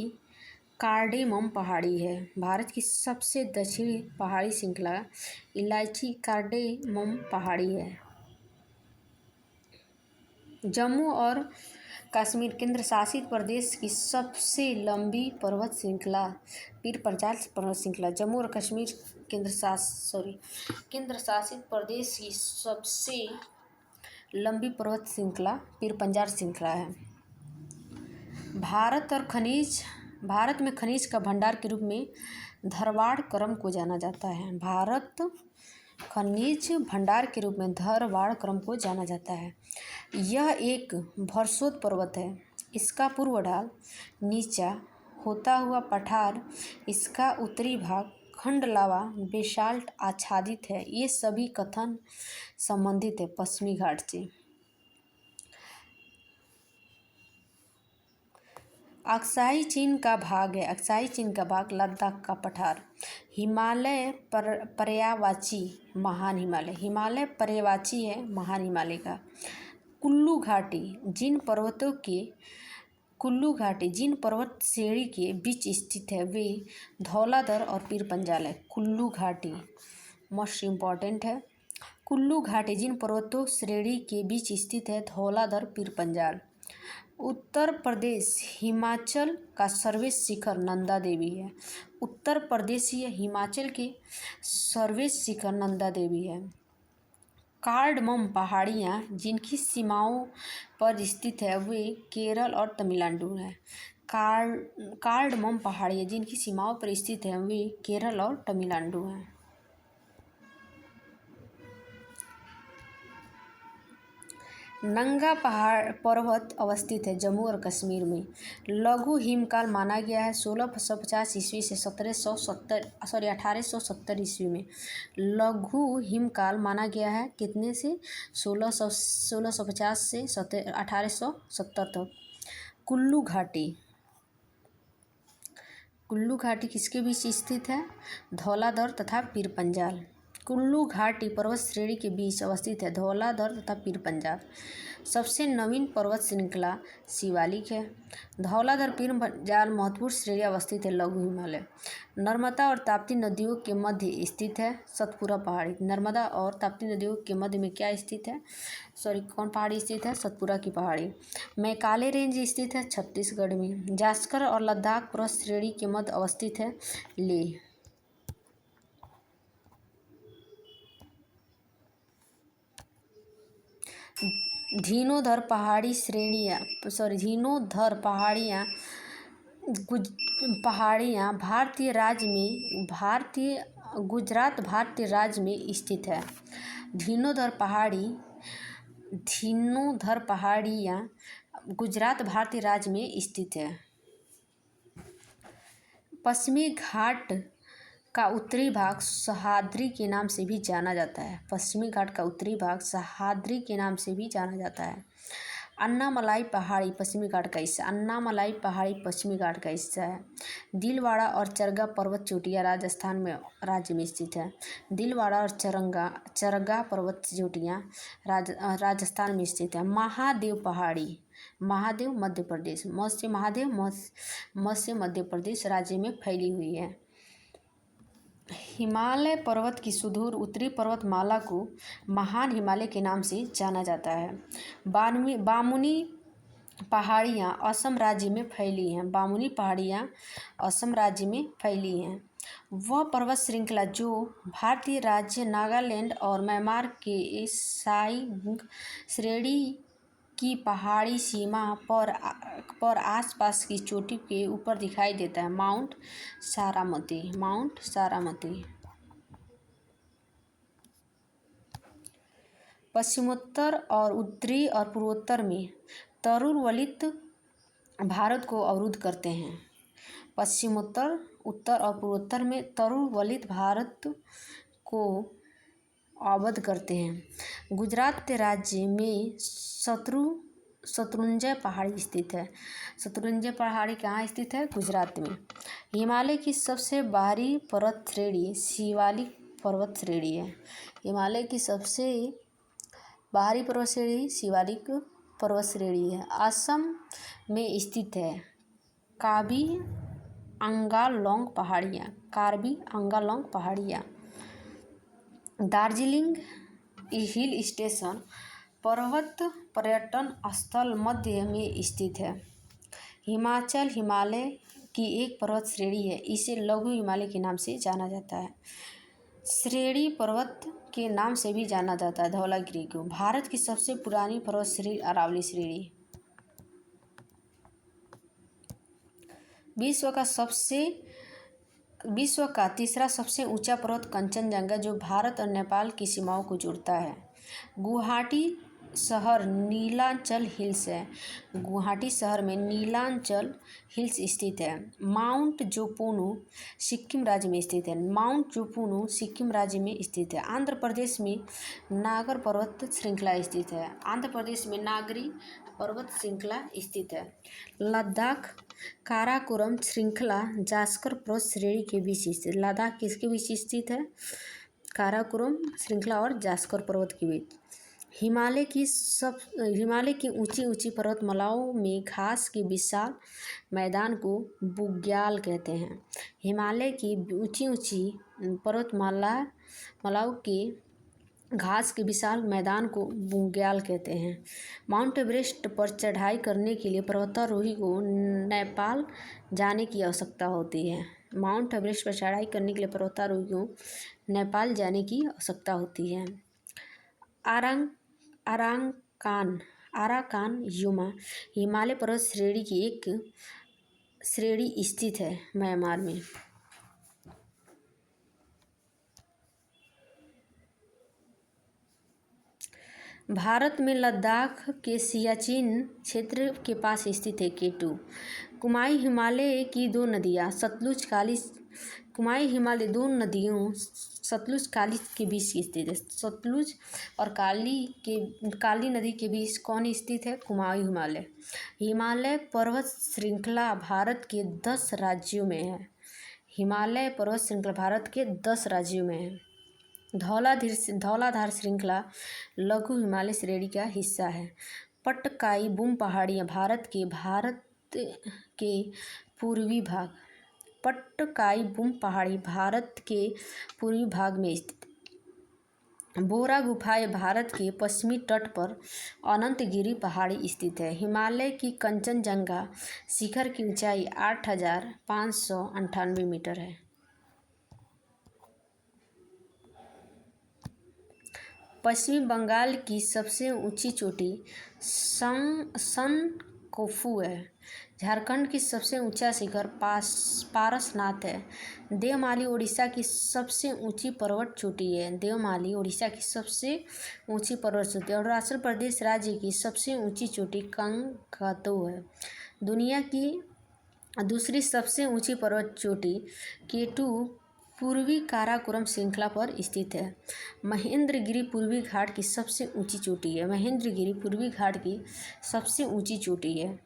कार्डेमम पहाड़ी है। भारत की सबसे दक्षिणी पहाड़ी श्रृंखला इलायची कार्डेमम पहाड़ी है। जम्मू और कश्मीर केंद्र शासित प्रदेश की सबसे लंबी पर्वत श्रृंखला पीर पंजाल पर्वत श्रृंखला। जम्मू और कश्मीर केंद्र शासित प्रदेश की सबसे लंबी पर्वत श्रृंखला पीर पंजाल श्रृंखला है। भारत में खनिज का भंडार के रूप में धारवाड़ क्रम को जाना जाता है। भारत खनिज भंडार के रूप में धारवाड़ क्रम को जाना जाता है। यह एक भरसोत पर्वत है। इसका पूर्व ढाल नीचा होता हुआ पठार, इसका उत्तरी भाग खंड लावा बेसाल्ट आच्छादित है। ये सभी कथन संबंधित है पश्चिमी घाट से। अक्साई चीन का भाग है। अक्साई चीन का भाग लद्दाख का पठार। हिमालय पर्यायवाची महान हिमालय। हिमालय पर्यायवाची है महान हिमालय का। कुल्लू घाटी जिन पर्वत श्रेणी के बीच स्थित है वे धौलाधर और पीर पंजाल है। कुल्लू घाटी मोस्ट इम्पॉर्टेंट है। कुल्लू घाटी जिन पर्वतों श्रेणी के बीच स्थित है धौलाधर पीर पंजाल। उत्तर प्रदेश हिमाचल का सर्वोच्च शिखर नंदा देवी है। उत्तर प्रदेश हिमाचल के सर्वोच्च शिखर नंदा देवी है। कार्डमम पहाड़ियाँ जिनकी सीमाओं पर स्थित है वे केरल और तमिलनाडु हैं। कार्डमम पहाड़ियाँ जिनकी सीमाओं पर स्थित है वे केरल और तमिलनाडु हैं। नंगा पहाड़ पर्वत अवस्थित है जम्मू और कश्मीर में। लघु हिमकाल माना गया है 1650 ईस्वी से 1870 ईस्वी में। लघु हिमकाल माना गया है कितने से 1650 से 1870 तक। कुल्लू घाटी किसके बीच स्थित है? धौलाधर तथा पीर पंजाल। कुल्लू घाटी पर्वत श्रेणी के बीच अवस्थित है धौलाधर तथा पीर पंजाल। सबसे नवीन पर्वत श्रृंखला शिवालिक है। धौलाधर पीर पंजाल महत्वपूर्ण श्रेणी अवस्थित है लघु हिमालय। नर्मदा और ताप्ती नदियों के मध्य स्थित है सतपुरा पहाड़ी। नर्मदा और ताप्ती नदियों के मध्य में क्या स्थित है? कौन पहाड़ी स्थित है? सतपुरा की पहाड़ी। मैकाले रेंज स्थित है छत्तीसगढ़ में। जास्कर और लद्दाख पर्वत श्रेणी के मध्य अवस्थित है लेह। धीनोधर पहाड़ियाँ गुजरात भारतीय राज्य में स्थित है। धीनोधर पहाड़ियाँ गुजरात भारतीय राज्य में स्थित है। पश्चिमी घाट का उत्तरी भाग सह्याद्री के नाम से भी जाना जाता है। पश्चिमी घाट का उत्तरी भाग सह्याद्री के नाम से भी जाना जाता है। अन्नामलाई पहाड़ी पश्चिमी घाट का हिस्सा। अन्नामलाई पहाड़ी पश्चिमी घाट का हिस्सा है। दिलवाड़ा और चरगा पर्वत चोटियाँ राज्य में स्थित है। दिलवाड़ा और चरगा पर्वत चोटियाँ राजस्थान में स्थित है। महादेव मध्य प्रदेश। मत्स्य मध्य प्रदेश राज्य में फैली हुई है। हिमालय पर्वत की सुदूर उत्तरी पर्वतमाला को महान हिमालय के नाम से जाना जाता है। बामुनी पहाड़ियाँ असम राज्य में फैली हैं। बामुनी पहाड़ियाँ असम राज्य में फैली हैं। वह पर्वत श्रृंखला जो भारतीय राज्य नागालैंड और म्यांमार के साइंग श्रेणी की पहाड़ी सीमा पर आसपास की चोटी के ऊपर दिखाई देता है। माउंट सारामती। पश्चिमोत्तर और उत्तरी और पूर्वोत्तर में तरुण वलित भारत को अवरुद्ध करते हैं। पश्चिमोत्तर, उत्तर और पूर्वोत्तर में तरुण वलित भारत को अवरुद्ध करते हैं। गुजरात राज्य में शत्रुंजय पहाड़ी स्थित है। शत्रुंजय पहाड़ी कहाँ स्थित है? गुजरात में। हिमालय की सबसे बाहरी पर्वत श्रेणी शिवालिक पर्वत श्रेणी है। हिमालय की सबसे बाहरी पर्वत श्रेणी शिवालिक पर्वत श्रेणी है। असम में स्थित है कार्बी आंगलोंग पहाड़ियाँ। दार्जिलिंग हिल स्टेशन पर्वत पर्यटन स्थल मध्य में स्थित है। हिमाचल हिमालय की एक पर्वत श्रेणी है। इसे लघु हिमालय के नाम से जाना जाता है। श्रेणी पर्वत के नाम से भी जाना जाता है धौलागिरी को। भारत की सबसे पुरानी पर्वत श्रेणी अरावली श्रेणी। विश्व का तीसरा सबसे ऊंचा पर्वत कंचनजंगा, जो भारत और नेपाल की सीमाओं को जोड़ता है। गुवाहाटी शहर नीलांचल हिल्स है। गुवाहाटी शहर में नीलांचल हिल्स स्थित है। माउंट जोपुनु सिक्किम राज्य में स्थित है। माउंट जोपुनु सिक्किम राज्य में स्थित है। आंध्र प्रदेश में नागर पर्वत श्रृंखला स्थित है। आंध्र प्रदेश में नागरी पर्वत श्रृंखला स्थित है। लद्दाख काराकोरम श्रृंखला जास्कर पर्वत श्रेणी के बीच स्थित। लद्दाख किसके बीच स्थित है? काराकोरम श्रृंखला और जास्कर पर्वत के बीच। हिमालय की ऊंची ऊंची पर्वतमालाओं में घास के विशाल मैदान को बुग्याल कहते हैं। हिमालय की ऊंची ऊंची पर्वतमालाओं के घास के विशाल मैदान को बुग्याल कहते हैं। माउंट एवरेस्ट पर चढ़ाई करने के लिए पर्वतारोही को नेपाल जाने की आवश्यकता होती है। माउंट एवरेस्ट पर चढ़ाई करने के लिए पर्वतारोही को नेपाल जाने की आवश्यकता होती है। आराकान युमा हिमालय पर्वत श्रेणी की एक श्रेणी स्थित है म्यांमार में। भारत में लद्दाख के सियाचिन क्षेत्र के पास स्थित है केटू। कुमाई हिमालय की दो नदियाँ कुमाई हिमालय दो नदियों सतलुज काली के बीच स्थित है। सतलुज और काली नदी के बीच कौन स्थित है? कुमाई हिमालय। हिमालय पर्वत श्रृंखला भारत के 10 राज्यों में है। हिमालय पर्वत श्रृंखला भारत के 10 राज्यों में है। धौलाधार श्रृंखला लघु हिमालय श्रेणी का हिस्सा है। पट्टकाई बुम पहाड़ियाँ भारत के पूर्वी भाग। पट्टकाई बुम पहाड़ी भारत के पूर्वी भाग में स्थित है। बोरा गुफाएं भारत के पश्चिमी तट पर अनंतगिरी पहाड़ी स्थित है। हिमालय की कंचनजंगा शिखर की ऊंचाई 8,598 मीटर है। पश्चिमी बंगाल की सबसे ऊंची चोटी सनकोफू है। झारखंड की सबसे ऊंचा शिखर पारसनाथ है। देवमाली ओडिशा की सबसे ऊंची पर्वत चोटी है। देवमाली ओडिशा की सबसे ऊंची पर्वत चोटी। अरुणाचल प्रदेश राज्य की सबसे ऊंची चोटी कंगकातो है। दुनिया की दूसरी सबसे ऊंची पर्वत चोटी केटू पूर्वी काराकोरम श्रृंखला पर स्थित है। महेंद्रगिरी पूर्वी घाट की सबसे ऊंची चोटी है। महेंद्रगिरी पूर्वी घाट की सबसे ऊंची चोटी है।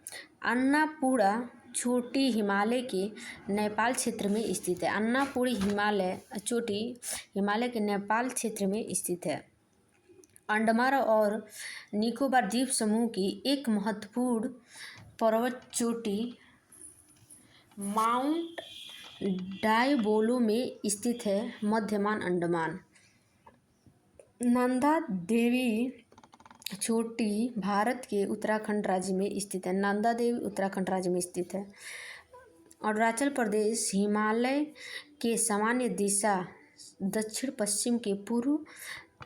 अन्नापूर्णा चोटी हिमालय के नेपाल क्षेत्र में स्थित है। अन्नापूर्णी चोटी हिमालय के नेपाल क्षेत्र में स्थित है। अंडमान और निकोबार द्वीप समूह की एक महत्वपूर्ण पर्वत चोटी माउंट डायबोलो में स्थित है, मध्यमान अंडमान। नंदा देवी चोटी भारत के उत्तराखंड राज्य में स्थित है। नंदा देवी उत्तराखंड राज्य में स्थित है। अरुणाचल प्रदेश हिमालय के सामान्य दिशा दक्षिण पश्चिम के पूर्व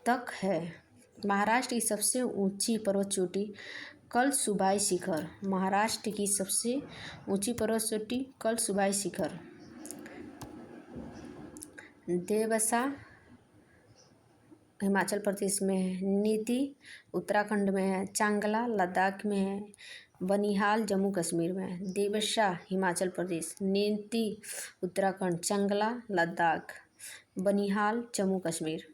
तक है। महाराष्ट्र की सबसे ऊंची पर्वत चोटी कलसुबाई शिखर। महाराष्ट्र की सबसे ऊंची पर्वत चोटी कलसुबाई शिखर। देवसा हिमाचल प्रदेश में है। नीति उत्तराखंड में है। चांगला लद्दाख में है। बनिहाल जम्मू कश्मीर में है। देवसा हिमाचल प्रदेश, नीति उत्तराखंड, चांगला लद्दाख, बनिहाल जम्मू कश्मीर।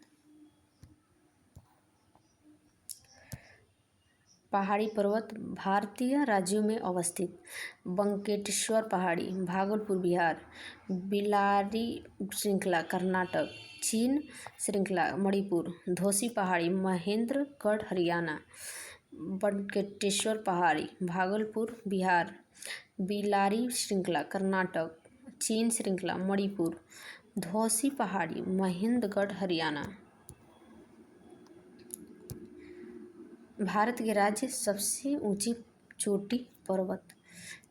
पहाड़ी पर्वत भारतीय राज्यों में अवस्थित। बंकेटेश्वर पहाड़ी भागलपुर बिहार। बिलारी श्रृंखला कर्नाटक। चीन श्रृंखला मणिपुर। धौसी पहाड़ी महेंद्रगढ़ हरियाणा। बंकेटेश्वर पहाड़ी भागलपुर बिहार। बिलारी श्रृंखला कर्नाटक। चीन श्रृंखला मणिपुर। धौसी पहाड़ी महेंद्रगढ़ हरियाणा। भारत के राज्य सबसे ऊंची चोटी पर्वत।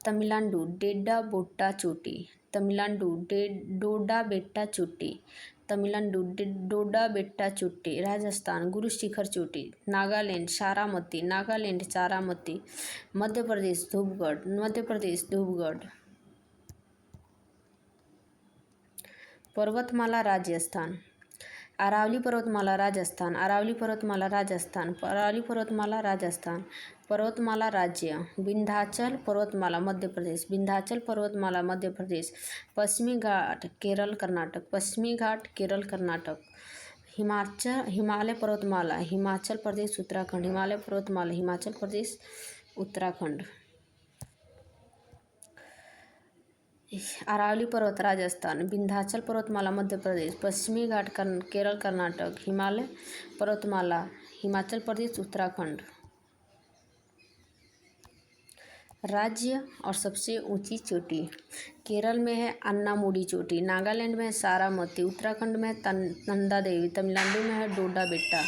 तमिलनाडु डेड्डाबोट्टा चोटी। तमिलनाडु डोडाबेट्टा चोटी। तमिलनाडु डोडाबेट्टा चोटी। राजस्थान गुरु शिखर चोटी। नागालैंड सारामती। नागालैंड सारामती। मध्य प्रदेश धूपगढ़। मध्य प्रदेश धूपगढ़। पर्वतमाला राजस्थान। अरावली पर्वतमाला राजस्थान। अरावली पर्वतमाला राजस्थान। अरावली पर्वतमाला राजस्थान। पर्वतमाला राज्य। विंध्याचल पर्वतमाला मध्य प्रदेश। विंध्याचल पर्वतमाला मध्य प्रदेश। पश्चिमी घाट केरल कर्नाटक। पश्चिमी घाट केरल कर्नाटक। हिमालय पर्वतमाला हिमाचल प्रदेश उत्तराखंड। हिमालय पर्वतमाला हिमाचल प्रदेश उत्तराखंड। अरावली पर्वत राजस्थान। विंध्याचल पर्वतमाला मध्य प्रदेश। पश्चिमी घाट केरल कर्नाटक। हिमालय पर्वतमाला हिमाचल प्रदेश उत्तराखंड। राज्य और सबसे ऊंची चोटी। केरल में है अन्नामुडी चोटी। नागालैंड में है सारामती। उत्तराखंड में है नंदा देवी। तमिलनाडु में है डोडाबेट्टा।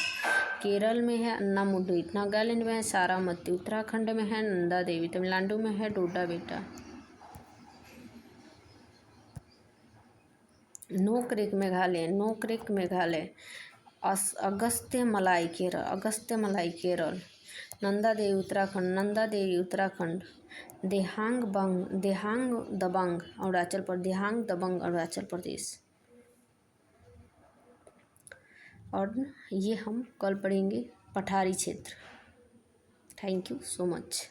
केरल में है अन्नामुडी। नागालैंड में है सारामती। उत्तराखंड में है नंदा देवी। तमिलनाडु में है डोडाबेट्टा। नोकरेक मेघालय। नोकरेक मेघालय। अगस्त्यमलाई केरल। अगस्त्यमलाई केरल। नंदा देवी उत्तराखंड। नंदा देवी उत्तराखंड। देहांग दबंग अरुणाचल प्रदेश। देहांग दबंग अरुणाचल प्रदेश। और ये हम कल पढ़ेंगे पठारी क्षेत्र। Thank you so much.